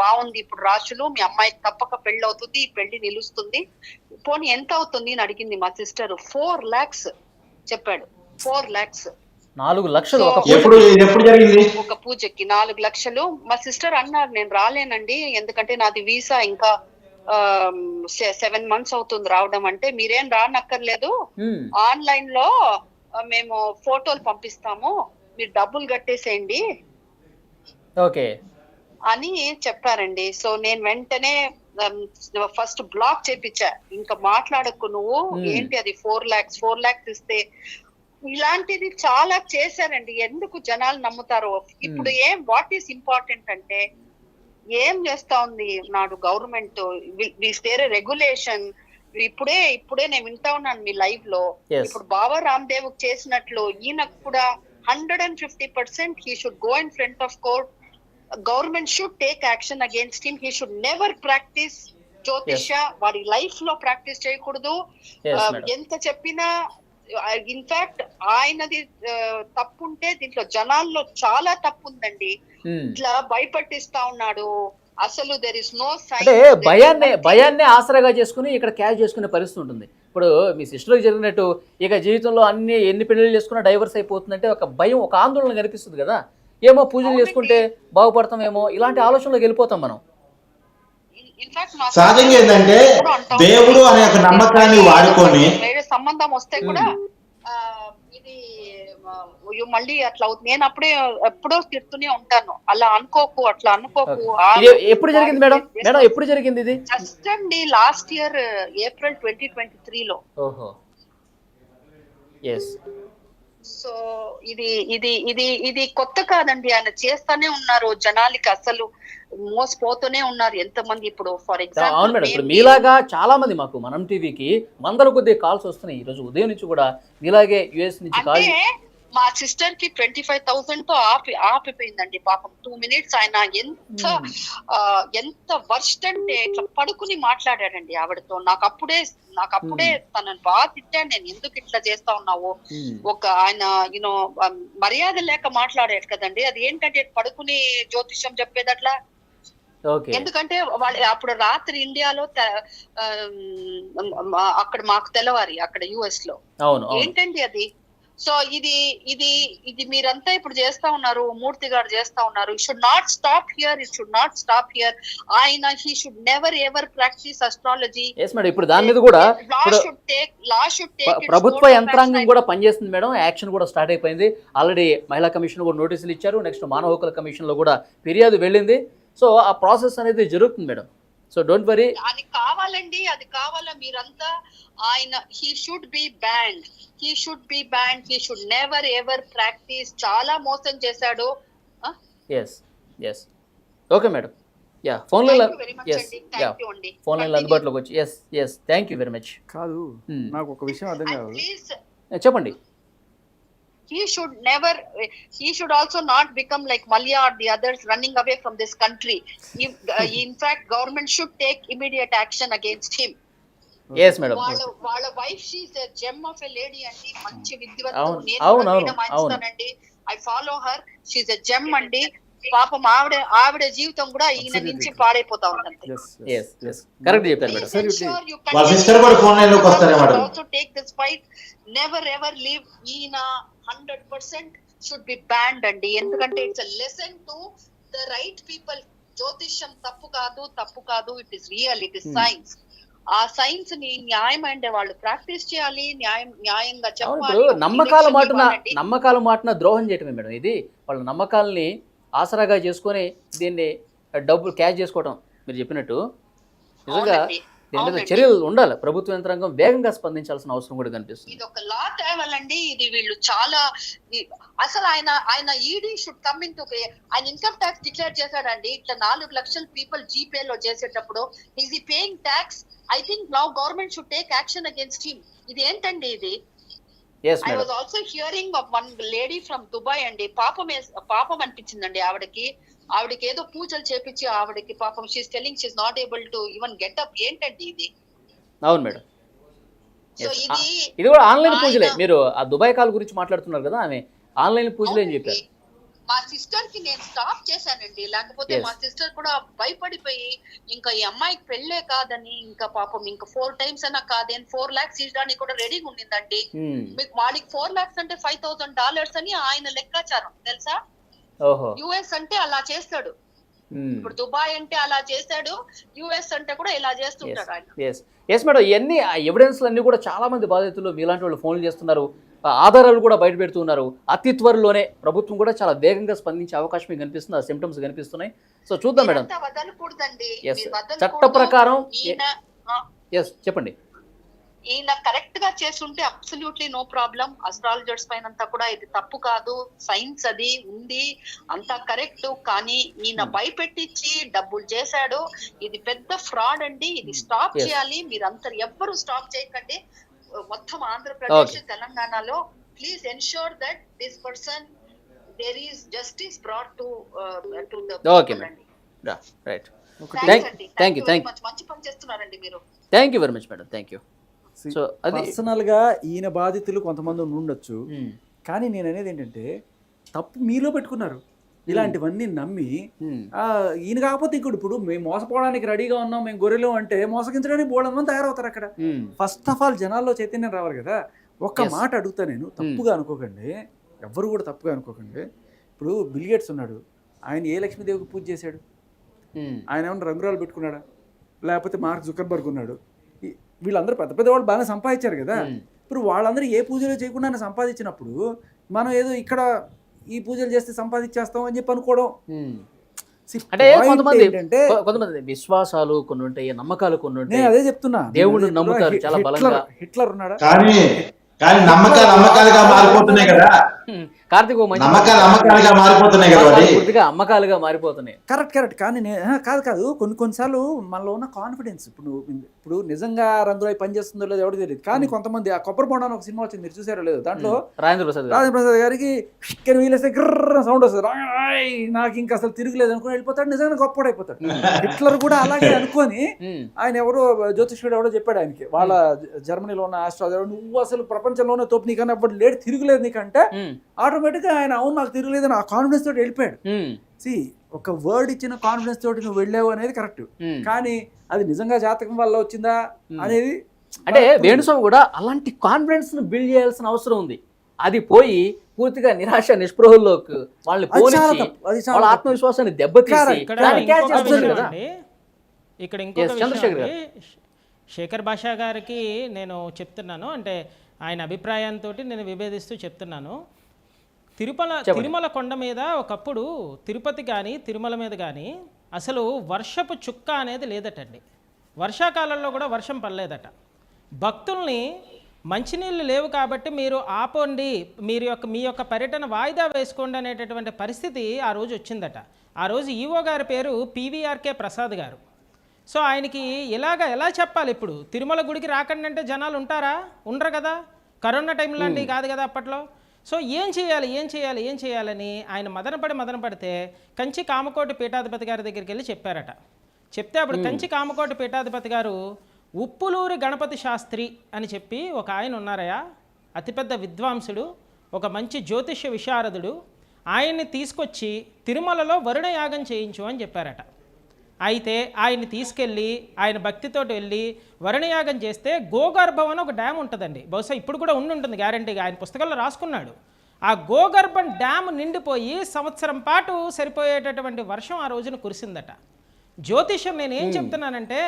బాగుంది ఇప్పుడు రాశులు, మీ అమ్మాయికి తప్పక పెళ్లి అవుతుంది, ఈ పెళ్లి నిలుస్తుంది, పోనీ ఎంత అవుతుంది అని అడిగింది మా సిస్టర్. 4 lakhs చెప్పాడు. 4 lakhs, 4 లక్షలు ఎప్పుడు జరిగింది? ఒక పూజకి 4 లక్షలు. మా సిస్టర్ అన్నారు నేను రాలేనండి, ఎందుకంటే నాది వీసా ఇంకా 7 months అవుతుంది రావడం. అంటే మీరేం రానక్కర్లేదు, ఆన్లైన్ లో మేము ఫోటోలు పంపిస్తాము, మీరు డబ్బులు కట్టేసేయండి అని చెప్పారండి. సో నేను వెంటనే ఫస్ట్ బ్లాక్ చేపించా, ఇంకా మాట్లాడకు నువ్వు, ఏంటి అది 4 lakhs ఇస్తే. ఇలాంటిది చాలా చేశారండి. ఎందుకు జనాలు నమ్ముతారో. ఇప్పుడు వాట్ ఈస్ ఇంపార్టెంట్ అంటే, ఏం చేస్తా ఉంది నాడు గవర్నమెంట్, వేరే రెగ్యులేషన్. ఇప్పుడే నేను వింటా ఉన్నాను మీ లైవ్ లో. ఇప్పుడు బాబా రామ్దేవ్ చేసినట్లు ఈయనకు కూడా 150% he should go in front of court. Government should take action against him. He should never practice జ్యోతిష. వాడి లైఫ్ లో ప్రాక్టీస్ చేయకూడదు. ఎంత చెప్పినా, ఇన్ఫాక్ట్ ఆయనది తప్పుంటే దీంట్లో జనాల్లో చాలా తప్పు ఉందండి. ఇట్లా భయపట్టిస్తా ఉన్నాడు. అసలు దెర్ ఇస్ నో సైన్. అంటే భయాన్నే ఆసరాగా చేసుకుని ఇక్కడ క్యాష్ చేసుకునే పరిస్థితి ఉంటుంది. ఇప్పుడు మీ సిస్టర్కి జరిగినట్టు ఇక జీవితంలో ఎన్ని పెళ్లిళ్ళు చేసుకున్నా డైవర్స్ అయిపోతుందంటే ఒక భయం, ఒక ఆందోళన కనిపిస్తుంది కదా. ఏమో పూజలు చేసుకుంటే బాగుపడతామేమో, ఇలాంటి ఆలోచనలోకి వెళ్ళిపోతాం మనం. సహజంగా ఏంటంటే దేవుడు అనే ఒక నమ్మకాన్ని వాడుకొని వేరే సంబంధం వస్తే కూడా ఇది మళ్ళీ అట్లా అవుతుంది. నేను ఎప్పుడో తిడుతూనే ఉంటాను, అలా అనుకోకు, అట్లా అనుకోకు. ఎప్పుడు జరిగింది మేడం? ఎప్పుడు జరిగింది ఇది? జస్ట్ అండి లాస్ట్ ఇయర్ April 2023 లో. సో ఇది కొత్త కాదండి, ఆయన చేస్తానే ఉన్నారు. జనాలకి అసలు మోసపోతూనే ఉన్నారు ఎంతమంది. ఇప్పుడు ఫర్ ఎగ్జాంపుల్ అవును మేడం, ఇప్పుడు మీలాగా చాలా మంది మాకు మనం టీవీకి వందల కొద్ది కాల్స్ వస్తున్నాయి. ఈ రోజు ఉదయం నుంచి కూడా మీలాగే యుఎస్ నుంచి కాల్. మా సిస్టర్ కి 25,000 తో ఆపిపోయిందండి పాపం. 2 minutes ఆయన ఎంత వర్స్ట్ అంటే ఇట్లా పడుకుని మాట్లాడాడండి ఆవిడతో. నాకు అప్పుడే తనని బాగా తిట్టాను, నేను ఎందుకు ఇట్లా చేస్తా ఉన్నావు, ఒక ఆయన యూనో మర్యాద లేక మాట్లాడాడు కదండి. అది ఏంటంటే పడుకుని జ్యోతిష్యం చెప్పేది అట్లా. ఎందుకంటే వాళ్ళు అప్పుడు రాత్రి ఇండియాలో అక్కడ మాకు తెల్లవారి అక్కడ US లో ఏంటండి అది. సో ఇది మీరంతా ఇప్పుడు చేస్తా ఉన్నారు, మూర్తి గారు చేస్తా ఉన్నారు. It should not stop here. ఆయన he should never ever practise astrology. ఇప్పుడు దాని మీద కూడా ప్రభుత్వ యంత్రాంగం కూడా పనిచేస్తుంది మేడం. యాక్షన్ కూడా స్టార్ట్ అయిపోయింది ఆల్రెడీ. మహిళా కమిషన్ కూడా నోటీసులు ఇచ్చారు. నెక్స్ట్ మానవ హక్కుల కమిషన్ లో కూడా ఫిర్యాదు వెళ్ళింది. సో ఆ ప్రాసెస్ అనేది జరుగుతుంది మేడం. So don't worry. అది కావాలండి, అది కావాలా మీరంతా. ఆయన he should be banned. He should never ever practise. చాలా మోసం చేశాడు. Yes okay madam. Phone line అందుబాటులోకి వచ్చి yes thank you very much. కాదు, నాకు ఒక విషయం అర్థం కాదు. చెప్పండి. He should also not become like Malia or the others running away from this country. In fact, government should take immediate action against him. Yes madam. వాళ్ళ wife, she is a gem of a lady అండి. మంచి విద్యావంతురాలు. నేను I follow her. She is a gem అండి. పాపం ఆవిడ జీవితం కూడా ఈయన నుంచి పాడైపోతా ఉంటుంది. కరెక్ట్ చెప్పారు మేడం. వాళ్ళ సిస్టర్ కూడా ఫోన్ లైన్ లోకి వస్తారే madam. Also take this fight. Never ever leave. ఈయన 100% should be banned అండి. ఎందుకంటే it's a lesson to the right people. జ్యోతిష్యం తప్పు కాదు. It is real, it is science. ఆ సైన్స్ ని న్యాయం అంటే వాళ్ళు ప్రాక్టీస్ చేయాలి, న్యాయంగా చెప్పాలి. నమ్మకాల మాటన ద్రోహం చేయటమే మేడం ఇది. వాళ్ళ నమ్మకాలని ఆసరాగా చేసుకొని దీన్ని డబ్బులు క్యాష్ చేసుకోవటం మీరు చెప్పినట్టు. నిజంగా దీని మీద చర్యలు ఉండాలి. ప్రభుత్వ యంత్రాంగం వేగంగా స్పందించాల్సిన అవసరం కూడా కనిపిస్తుంది. ఇది ఒక లా తేవాలండి. ఇది వీళ్ళు చాలా అసలు ఆయన ED should come in to. ఆయన ఇన్కమ్ ట్యాక్స్ డిక్లేర్ చేశాడండి. ఇట్లా 4 లక్షల పీపుల్ జీపే లో చేసేటప్పుడు ఈజ్ ఈ paying tax. I think now government should take action against him. ఇది ఏంటండి ఇది? I was also hearing of one lady from Dubai అండి. పాపం అనిపించిందండి ఆవిడకి ఏదో పూజలు చేపించి ఆవిడకి పాపం she's telling she's not able to even get up. ఏంటండి ఇది? అవును మేడం. ఇది కూడా ఆన్లైన్ పూజలే. మీరు ఆ దుబాయ్ కాల్ గురించి మాట్లాడుతున్నారు కదా, ఆమె ఆన్లైన్ పూజలే అని చెప్పారు. మా సిస్టర్ కి నేను స్టాప్ చేశానండి. లేకపోతే మా సిస్టర్ కూడా భయపడిపోయి ఇంకా ఈ అమ్మాయికి పెళ్ళే కాదని ఇంకా పాపం ఇంకా 4 times అన్నా కాదని 4 lakhs ఇవ్వడానికి కూడా రెడీగా ఉండిందండి. మీకు వాడికి 4 lakhs అంటే $5,000 అని ఆయన లెక్కాచారం తెలుసా? US అంటే అలా చేస్తాడు. ఇప్పుడు దుబాయ్ అంటే అలా చేశాడు, US అంటే కూడా ఇలా చేస్తుంటాడు ఆయన. Yes madam. ఇవన్నీ ఎవిడెన్స్లు అన్ని కూడా చాలా మంది బాధితులు మీలాంటి వాళ్ళు ఫోన్లు చేస్తున్నారు, ఆధారాలు కూడా బయట పెడుతున్నారు. అతి త్వరలోనే ప్రభుత్వం కూడా చాలా వేగంగా స్పందించే అవకాశం కనిపిస్తుంది. ఆ సిమ్టమ్స్ కనిపిస్తున్నాయి. సో చూద్దాం మేడం. చట్ట ప్రకారం చెప్పండి. ఈయన కరెక్ట్ గా చేస్తుంటే అబ్సల్యూట్లీ నో ప్రాబ్లం. అస్ట్రాలజర్స్ పైన అంతా కూడా ఇది తప్పు కాదు, సైన్స్ అది ఉంది, అంతా కరెక్ట్. కానీ ఈయన భయపెట్టించి డబ్బులు చేశాడు. ఇది పెద్ద ఫ్రాడ్ అండి. ఇది స్టాప్ చేయాలి. మీరంతా ఎవ్వరు స్టాప్ చేయకండి. మొత్తం ఆంధ్రప్రదేశ్, తెలంగాణలో please ensure that this person there is justice brought to the. Okay madam. Right. Thank you మంచి పని చేస్తున్నారండి మీరు. Thank you very much madam. Thank you. So personal గా ఈయన బాధితులు కొంతమంది ఉండొచ్చు, కానీ నేను అనేది ఏంటంటే తప్పు మీలో పెట్టుకున్నారు. ఇలాంటివన్నీ నమ్మి ఈయన కాకపోతే ఇప్పుడు మేము మోసపోవడానికి రెడీగా ఉన్నాం, మేము గొర్రెలు అంటే మోసగించడానికి బోళందని తయారవుతారు అక్కడ. ఫస్ట్ ఆఫ్ ఆల్ జనాల్లో చైతన్యం రావాలి కదా. ఒక్క మాట అడుగుతా నేను, తప్పుగా అనుకోకండి, ఎవ్వరు కూడా తప్పుగా అనుకోకండి. ఇప్పుడు బిల్ గేట్స్ ఉన్నాడు, ఆయన ఏ లక్ష్మీదేవికి పూజ చేశాడు? ఆయన ఏమన్నా రంగురాలు పెట్టుకున్నాడా? లేకపోతే మార్క్ జుకర్బర్గ్ ఉన్నాడు, వీళ్ళందరూ పెద్ద పెద్ద వాళ్ళు బాగా సంపాదించారు కదా. ఇప్పుడు వాళ్ళందరూ ఏ పూజలు చేయకుండా సంపాదించినప్పుడు మనం ఏదో ఇక్కడ ఈ పూజలు చేస్తే సంపాదించేస్తాం అని చెప్పి అనుకోవడం. అంటే కొంతమంది విశ్వాసాలు కొన్ని ఉంటాయి, నమ్మకాలు కొన్ని ఉంటాయి. అదే చెప్తున్నా, దేవుడు నమ్ముతారు చాలా బలంగా. హిట్లర్ ఉన్నాడా? కానీ నమ్మకాలుగా మారిపోతున్నాయి కదా కార్తీక్. నమ్మకాలుగా మారిపోతున్నాయి కదా, పూర్తిగా అమ్మకాలుగా మారిపోతున్నాయి. కరెక్ట్. కానీ కాదు కొన్నిసార్లు మనలో ఉన్న కాన్ఫిడెన్స్. ఇప్పుడు ఇప్పుడు నిజంగా రంగులో పనిచేస్తుందో లేదో ఎవరికి తెలియదు, కానీ కొంతమంది ఆ కొబ్బరి బొండాన్ని ఒక సినిమా వచ్చింది, మీరు చూసారో లేదు, దాంట్లో రాజేంద్ర ప్రసాద్ గారికి వీలేస్తే గ్రర్ సౌండ్ వస్తుంది, రాయ్ నాకు ఇంకా అసలు తిరుగులేదు అనుకుని వెళ్ళిపోతాడు, నిజంగా గొప్పడు అయిపోతాడు. హిట్లర్ కూడా అలాగే అనుకొని ఆయన ఎవరో జ్యోతిష్యుడు ఎవడో చెప్పాడు ఆయనకి, వాళ్ళ జర్మనీలో ఉన్న ఆస్ట్రాలజర్, నువ్వు అసలు ప్రపంచంలోనే తోపు, నీకన్నా అప్పుడు లేడు తిరుగులేదు నీకంటే ఆటోమేటిక్గా ఆయన అవును నాకు తిరుగులేదు ఆ కాన్ఫిడెన్స్ తోటి వెళ్ళిపోయాడు. ఒక వర్డ్ ఇచ్చిన కాన్ఫిడెన్స్ తోటి నువ్వు వెళ్ళావు అనేది కరెక్ట్, కానీ అది నిజంగా జాతకం వల్ల వచ్చిందా అనేది అంటే వేణుస్వామి కూడా అలాంటి కాన్ఫిడెన్స్ ను బిల్డ్ చేయాల్సిన అవసరం ఉంది. అది పోయి పూర్తిగా నిరాశ నిస్పృహల్లోకి వాళ్ళని పోనిచ్చి వాళ్ళ ఆత్మవిశ్వాసాన్ని దెబ్బతీసి ఇక్కడ ఇంకొక విషయం శేఖర్ భాషా గారికి నేను చెప్తున్నాను, అంటే ఆయన అభిప్రాయంతో నేను విభేదిస్తూ చెప్తున్నాను. తిరుమల కొండ మీద ఒకప్పుడు తిరుపతి కానీ తిరుమల మీద కానీ అసలు వర్షపు చుక్క అనేది లేదటండి. వర్షాకాలంలో కూడా వర్షం పడలేదట. భక్తుల్ని మంచినీళ్ళు లేవు కాబట్టి మీరు ఆపండి, మీ యొక్క పర్యటన వాయిదా వేసుకోండి అనేటటువంటి పరిస్థితి ఆ రోజు వచ్చిందట. ఆ రోజు ఈవో గారి పేరు PVRK ప్రసాద్ గారు. సో ఆయనకి ఎలా చెప్పాలి, ఇప్పుడు తిరుమల గుడికి రాకండి అంటే జనాలు ఉంటారా? ఉండరు కదా, కరోనా టైం లాంటివి కాదు కదా అప్పట్లో. సో ఏం చేయాలని ఆయన మదన పడితే కంచి కామకోటి పీఠాధిపతి గారి దగ్గరికి వెళ్ళి చెప్పారట. చెప్తే అప్పుడు కంచి కామకోటి పీఠాధిపతి గారు ఉప్పులూరి గణపతి శాస్త్రి అని చెప్పి ఒక ఆయన ఉన్నారయ్యా, అతిపెద్ద విద్వాంసుడు, ఒక మంచి జ్యోతిష్య విశారదుడు, ఆయన్ని తీసుకొచ్చి తిరుమలలో వరుణ యాగం చేయించు అని చెప్పారట. అయితే ఆయన్ని తీసుకెళ్ళి ఆయన భక్తితోటి వెళ్ళి వరుణయాగం చేస్తే గోగర్భం అని ఒక డ్యామ్ ఉంటుందండి, బహుశా ఇప్పుడు కూడా ఉంటుంది గ్యారంటీగా, ఆయన పుస్తకాల్లో రాసుకున్నాడు. ఆ గోగర్భం డ్యామ్ నిండిపోయి సంవత్సరం పాటు సరిపోయేటటువంటి వర్షం ఆ రోజున కురిసిందట. జ్యోతిష్యం నేనేం చెప్తున్నానంటే,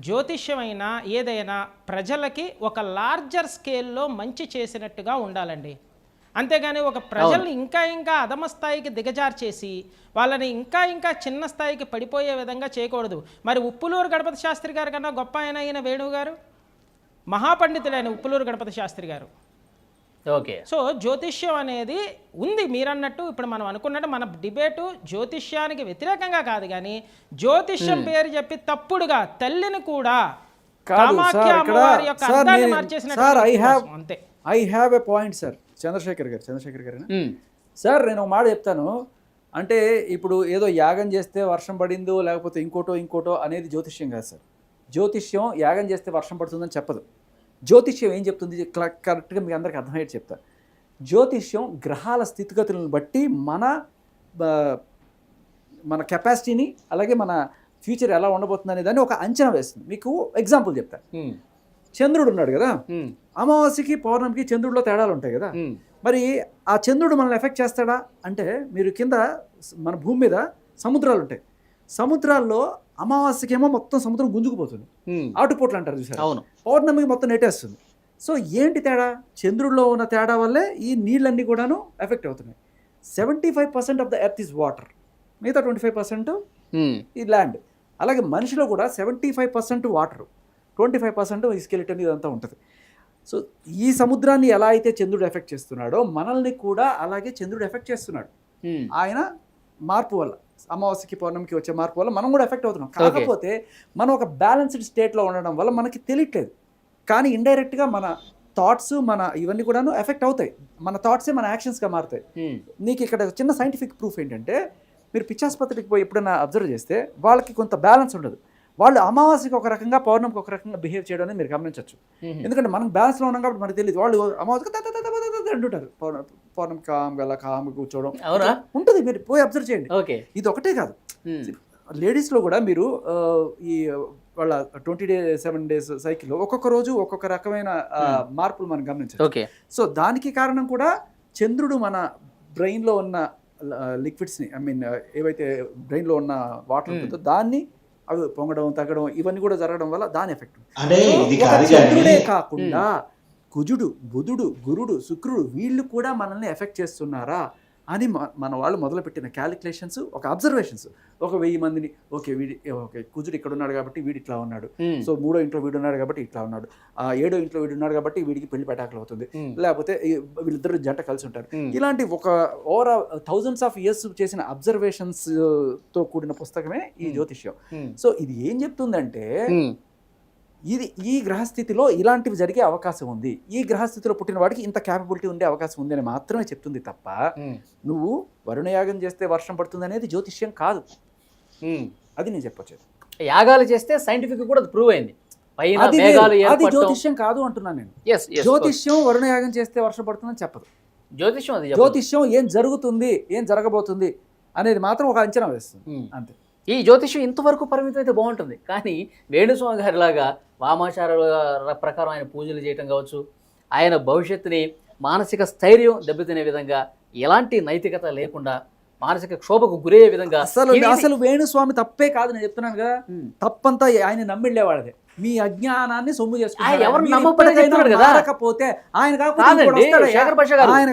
జ్యోతిష్యమైనా ఏదైనా ప్రజలకి ఒక లార్జర్ స్కేల్లో మంచి చేసినట్టుగా ఉండాలండి. అంతేగాని ఒక ప్రజల్ని ఇంకా అధమ స్థాయికి దిగజార్చేసి వాళ్ళని ఇంకా చిన్న స్థాయికి పడిపోయే విధంగా చేయకూడదు. మరి ఉప్పులూరు గణపతి శాస్త్రి గారి కన్నా గొప్ప అయిన వేణువు గారు మహాపండితులైన ఉప్పులూరు గణపతి శాస్త్రి గారు. ఓకే. సో జ్యోతిష్యం అనేది ఉంది, మీరన్నట్టు ఇప్పుడు మనం అనుకున్నట్టు మన డిబేటు జ్యోతిష్యానికి వ్యతిరేకంగా కాదు, కానీ జ్యోతిష్యం పేరు చెప్పి తప్పుడుగా తల్లిని కూడా కామాఖ్య అమ్మవారి యొక్క అర్థాన్ని మార్చేసినట్టు అంతే. I have a point sir. Chandrasekhar గారు సార్, నేను ఒక మాట చెప్తాను. అంటే ఇప్పుడు ఏదో యాగం చేస్తే వర్షం పడిందో లేకపోతే ఇంకోటో అనేది జ్యోతిష్యం కాదు సార్. జ్యోతిష్యం యాగం చేస్తే వర్షం పడుతుందని చెప్పదు. జ్యోతిష్యం ఏం చెప్తుంది కరెక్ట్గా మీకు అందరికీ అర్థమయ్యేది చెప్తా. జ్యోతిష్యం గ్రహాల స్థితిగతులను బట్టి మన కెపాసిటీని అలాగే మన ఫ్యూచర్ ఎలా ఉండబోతుంది అనే దాన్ని ఒక అంచనా వేస్తుంది. మీకు ఎగ్జాంపుల్ చెప్తా. చంద్రుడు ఉన్నాడు కదా, అమావాస్యకి పౌర్ణమికి చంద్రుడిలో తేడాలు ఉంటాయి కదా, మరి ఆ చంద్రుడు మనల్ని ఎఫెక్ట్ చేస్తాడా అంటే, మీరు కింద మన భూమి మీద సముద్రాలు ఉంటాయి, సముద్రాల్లో అమావాస్యకేమో మొత్తం సముద్రం గుంజుకుపోతుంది, ఆటుపోట్లు అంటారు చూసారు, అవును, పౌర్ణమికి మొత్తం నెట్టేస్తుంది. సో ఏంటి తేడా? చంద్రుడిలో ఉన్న తేడా వల్లే ఈ నీళ్ళన్నీ కూడాను ఎఫెక్ట్ అవుతున్నాయి. 75% of the earth is water, మిగతా 25% ఈ ల్యాండ్. అలాగే మనిషిలో కూడా 75% వాటర్, 25% ఈ స్కెలిటన్ ఇదంతా ఉంటుంది. సో ఈ సముద్రాన్ని ఎలా అయితే చంద్రుడు ఎఫెక్ట్ చేస్తున్నాడో మనల్ని కూడా అలాగే చంద్రుడు ఎఫెక్ట్ చేస్తున్నాడు. ఆయన మార్పు వల్ల, అమావాస్యకి పౌర్ణమికి వచ్చే మార్పు వల్ల మనం కూడా ఎఫెక్ట్ అవుతున్నాం. కాకపోతే మనం ఒక బ్యాలెన్స్డ్ స్టేట్లో ఉండడం వల్ల మనకి తెలియట్లేదు, కానీ ఇండైరెక్ట్గా మన థాట్స్ మన ఇవన్నీ కూడాను ఎఫెక్ట్ అవుతాయి. మన థాట్సే మన యాక్షన్స్గా మారుతాయి. నీకు ఇక్కడ చిన్న సైంటిఫిక్ ప్రూఫ్ ఏంటంటే, మీరు పిచ్చాసుపత్రికి పోయి ఎప్పుడైనా అబ్జర్వ్ చేస్తే వాళ్ళకి కొంత బ్యాలెన్స్ ఉండదు. వాళ్ళు అమావాస్యకి ఒక రకంగా పౌర్ణమికి ఒక రకంగా బిహేవ్ చేయడం అనేది మీరు గమనించవచ్చు. ఎందుకంటే మనం బ్యాలెన్స్లో ఉన్నాం కాబట్టి మనకు తెలియదు. వాళ్ళు అమావాస్యకి అంటుంటారు, పౌర్ణమికి కామ్గా కూర్చోవడం ఉంటుంది. మీరు పోయి అబ్జర్వ్ చేయండి. ఇది ఒకటే కాదు, లేడీస్లో కూడా మీరు ఈ వాళ్ళ 27 days సైకిల్లో ఒక్కొక్క రోజు ఒక్కొక్క రకమైన మార్పులు మనం గమనించాలి. సో దానికి కారణం కూడా చంద్రుడు మన బ్రెయిన్లో ఉన్న లిక్విడ్స్ని, ఏవైతే బ్రెయిన్లో ఉన్న వాటర్ ఉంటుందో దాన్ని అవి పొంగడం తగ్గడం ఇవన్నీ కూడా జరగడం వల్ల దాని ఎఫెక్ట్. చంద్రుడే కాకుండా కుజుడు, బుధుడు, గురుడు, శుక్రుడు వీళ్ళు కూడా మనల్ని ఎఫెక్ట్ చేస్తున్నారా అని మన వాళ్ళు మొదలుపెట్టిన క్యాలిక్యులేషన్స్, ఒక అబ్జర్వేషన్స్. ఒక 1000 మందిని, ఓకే కుజుడు ఇక్కడ ఉన్నాడు కాబట్టి వీడు ఇట్లా ఉన్నాడు, సో 3వ ఇంట్లో వీడు ఉన్నాడు కాబట్టి ఇట్లా ఉన్నాడు, 7వ ఇంట్లో వీడు ఉన్నాడు కాబట్టి వీడికి పెళ్లి పెటాకులు అవుతుంది, లేకపోతే వీళ్ళిద్దరు జంట కలిసి ఉంటారు. ఇలాంటి ఒక ఓవరాల్ thousands of years చేసిన అబ్జర్వేషన్స్ తో కూడిన పుస్తకమే ఈ జ్యోతిష్యం. సో ఇది ఏం చెప్తుందంటే, ఈ గ్రహస్థితిలో ఇలాంటివి జరిగే అవకాశం ఉంది, ఈ గ్రహస్థితిలో పుట్టిన వాడికి ఇంత క్యాపబిలిటీ ఉండే అవకాశం ఉంది అని మాత్రమే చెప్తుంది తప్ప నువ్వు వరుణయాగం చేస్తే వర్షం పడుతుంది అనేది జ్యోతిష్యం కాదు. అది నేను చెప్పొచ్చేది. యాగాలు చేస్తే సైంటిఫిక్ కూడా ప్రూవ్ అయింది. పైన అది మేఘాలు అది జ్యోతిష్యం కాదు అంటున్నాను నేను. జ్యోతిష్యం వరుణయాగం చేస్తే వర్షం పడుతుందని చెప్పదు. జ్యోతిష్యం అది చెప్పదు. జ్యోతిష్యం ఏం జరుగుతుంది, ఏం జరగబోతుంది అనేది మాత్రం ఒక అంచనా వేస్తుంది అంతే. ఈ జ్యోతిష్యం ఇంతవరకు పరిమితం అయితే బాగుంటుంది, కానీ వేణుస్వామి గారి లాగా వామాచారాల ప్రకారం ఆయన పూజలు చేయటం కావచ్చు, ఆయన భవిష్యత్తుని మానసిక స్థైర్యం దెబ్బతినే విధంగా, ఎలాంటి నైతికత లేకుండా మానసిక క్షోభకు గురయ్యే విధంగా అసలు వేణుస్వామి తప్పే కాదు, నేను చెప్తున్నాను కదా. తప్పంతా ఆయన నమ్మిళ్ళేవాళ్ళదే. మీ అజ్ఞానాన్ని సొమ్ము చేసుకుంటారు. ఎవరు నమ్మకపోతే కాకపోతే ఆయన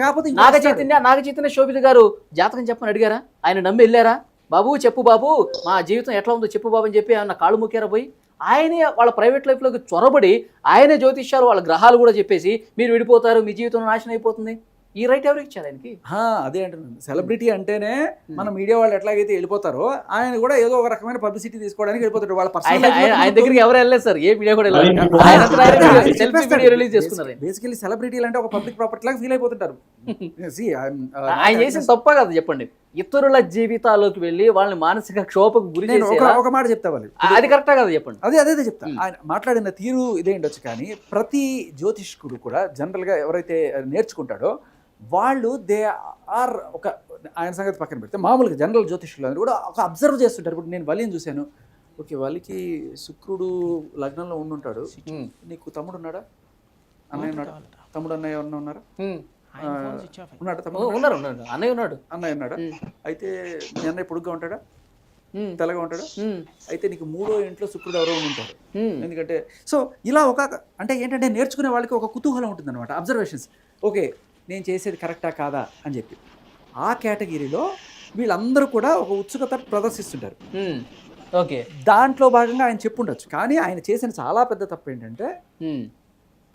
కాకపోతే నాగ చైతన్య శోభిత గారు జాతకం చెప్పని అడిగారా? ఆయన నమ్మి వెళ్ళారా? బాబు చెప్పు బాబు, మా జీవితం ఎట్లా ఉందో చెప్పు బాబు అని చెప్పి ఆయన కాళ్ళు మొక్కారా పోయి? ఆయనే వాళ్ళ ప్రైవేట్ లైఫ్లోకి చొరబడి ఆయనే జ్యోతిష్యాలు, వాళ్ళ గ్రహాలు కూడా చెప్పేసి మీరు విడిపోతారు, మీ జీవితం నాశనం అయిపోతుంది. ఈ రైట్ ఎవరికి ఇచ్చారు ఆయనకి? అదే అంటున్నాను. సెలబ్రిటీ అంటేనే మన మీడియా వాళ్ళు ఎట్లాగైతే వెళ్ళిపోతారో ఆయన కూడా ఏదో ఒక రకమైన పబ్లిసిటీ తీసుకోవడానికి వెళ్ళిపోతారు. వాళ్ళ ఆయన దగ్గరికి ఎవరు వెళ్ళలేదు సార్, ఏ మీడియా కూడా రిలీజ్ చేసుకున్నారు. బేసికలీ సెలబ్రిటీలు అంటే ఒక పబ్లిక్ ప్రాపర్టీ లాగా ఫీల్ అయిపోతుంటారు. ఆయన చేసిన తప్ప కదా చెప్పండి, ఇతరుల జీవితాల్లోకి వెళ్ళి వాళ్ళని మానసిక క్షోభకు గురి చేసి ఒక మాట చెప్తా వాళ్ళు, అది కరెక్టా కదా చెప్పండి. అదే చెప్తా. ఆయన మాట్లాడిన తీరు ఇదే ఉండొచ్చు, కానీ ప్రతి జ్యోతిష్కుడు కూడా జనరల్ గా ఎవరైతే నేర్చుకుంటాడో వాళ్ళు దే ఆర్ ఒక, ఆయన సంగతి పక్కన పెడితే మామూలుగా జనరల్ జ్యోతిష్కులు అందరూ కూడా ఒక అబ్జర్వ్ చేస్తుంటారు. ఇప్పుడు నేను వలిని చూశాను, ఓకే వాళ్ళకి శుక్రుడు లగ్నంలో ఉండుంటాడు, నీకు తమ్ముడు ఉన్నాడా, అన్నయ్య ఉన్నాడా, తమ్ముడు అన్నయ్య ఎవరన్నా ఉన్నారా? ఉన్నాడు, అన్నయ్య ఉన్నాడు. అన్నయ్య ఉన్నాడా? అయితే మీ అన్నయ్య పొడుగ్గా ఉంటాడా, తెల్లగా ఉంటాడా? అయితే నీకు 3వ ఇంట్లో శుక్రుడు ఎవరో ఉంటారు. ఎందుకంటే సో ఇలా ఒక, అంటే ఏంటంటే నేర్చుకునే వాళ్ళకి ఒక కుతూహలం ఉంటుంది అనమాట, అబ్జర్వేషన్స్. ఓకే నేను చేసేది కరెక్టా కాదా అని చెప్పి ఆ కేటగిరీలో వీళ్ళందరూ కూడా ఒక ఉత్సుకత ప్రదర్శిస్తుంటారు. ఓకే, దాంట్లో భాగంగా ఆయన చెప్పుండొచ్చు, కానీ ఆయన చేసిన చాలా పెద్ద తప్పు ఏంటంటే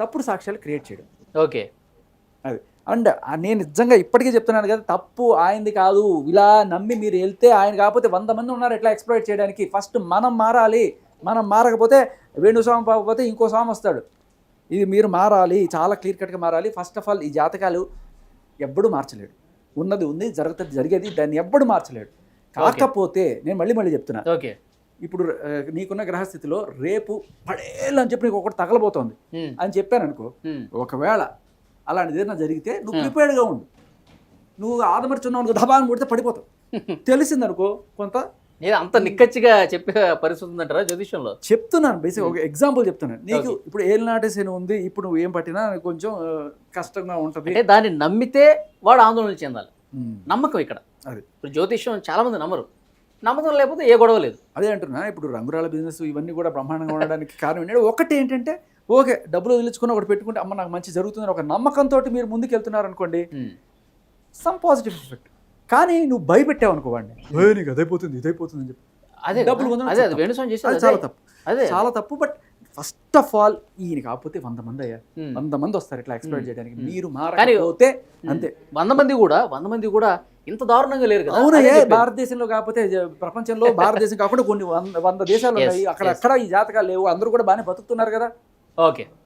తప్పుడు సాక్ష్యాలు క్రియేట్ చేయడం. ఓకే, అది. అండ్ నేను నిజంగా ఇప్పటికీ చెప్తున్నాను కదా, తప్పు ఆయనది కాదు. ఇలా నమ్మి మీరు వెళ్తే ఆయన కాకపోతే 100 మంది ఉన్నారు ఎట్లా ఎక్స్ప్లోయిట్ చేయడానికి. ఫస్ట్ మనం మారాలి, మనం మారకపోతే వేణుస్వామి పాకపోతే ఇంకో స్వామి వస్తాడు. ఇది మీరు మారాలి, చాలా క్లియర్ కట్గా మారాలి. ఫస్ట్ ఆఫ్ ఆల్ ఈ జాతకాలు ఎవ్వడూ మార్చలేడు, ఉన్నది ఉంది, జరిగేది దాన్ని ఎవ్వడు మార్చలేడు. కాకపోతే నేను మళ్ళీ చెప్తున్నా, ఓకే ఇప్పుడు నీకున్న గ్రహస్థితిలో రేపు పడేళ్ళు అని చెప్పి నీకు ఒకటి తగలబోతోంది అని చెప్పాను అనుకో, ఒకవేళ అలాంటిది ఏదైనా జరిగితే నువ్వు ప్రిపేర్డ్గా ఉండు. నువ్వు ఆదమర్చున్నావు అనుకో, దబాన్ని కొడితే పడిపోతావు. తెలిసిందనుకో కొంత అంత నిక్కచ్చిగా చెప్పే పరిస్థితి ఉందంటారా జ్యోతిష్యంలో? చెప్తున్నాను, బేసిక్ ఒక ఎగ్జాంపుల్ చెప్తున్నాను నీకు. ఇప్పుడు ఏలినాటి శని ఉంది, ఇప్పుడు నువ్వు ఏం పట్టినా కొంచెం కష్టంగా ఉంటుంది. అంటే దాన్ని నమ్మితే వాడు ఆందోళన చెందాలి, నమ్మకం ఇక్కడ. అది ఇప్పుడు జ్యోతిష్యం చాలా మంది నమ్మరు, నమ్మకం లేకపోతే ఏ గొడవ లేదు. అదే అంటున్నా, ఇప్పుడు రంగురాల బిజినెస్ ఇవన్నీ కూడా బ్రహ్మాండంగా ఉండడానికి కారణం ఏంటంటే, ఒకటి ఏంటంటే ఓకే డబ్బులు వదిలించుకుని ఒకటి పెట్టుకుంటే అమ్మ నాకు మంచి జరుగుతుందని ఒక నమ్మకంతో మీరు ముందుకు వెళ్తున్నారు అనుకోండి, సమ్ పాజిటివ్ ఎఫెక్ట్. కానీ నువ్వు భయపెట్టావు అనుకో వాడిని, నీకు అదైపోతుంది ఇదైపోతుంది అని చెప్పి అదే డబ్బులు చాలా తప్పు, చాలా తప్పు. బట్ ఫస్ట్ ఆఫ్ ఆల్ ఈయన కాకపోతే 100 మంది అయ్యారు, 100 మంది వస్తారు ఇట్లా ఎక్స్ప్లోర్ చేయడానికి. మీరు మారకపోతే అంతే. 100 మంది కూడా ఇంత దారుణంగా లేరు కదా. అవునా, భారతదేశంలో కాకపోతే ప్రపంచంలో భారతదేశం కాకుండా కొన్ని 100 దేశాలు ఉన్నాయి, అక్కడ ఈ జాతకాలు లేవు, అందరూ కూడా బాగానే బతుకుతున్నారు కదా. ఓకే,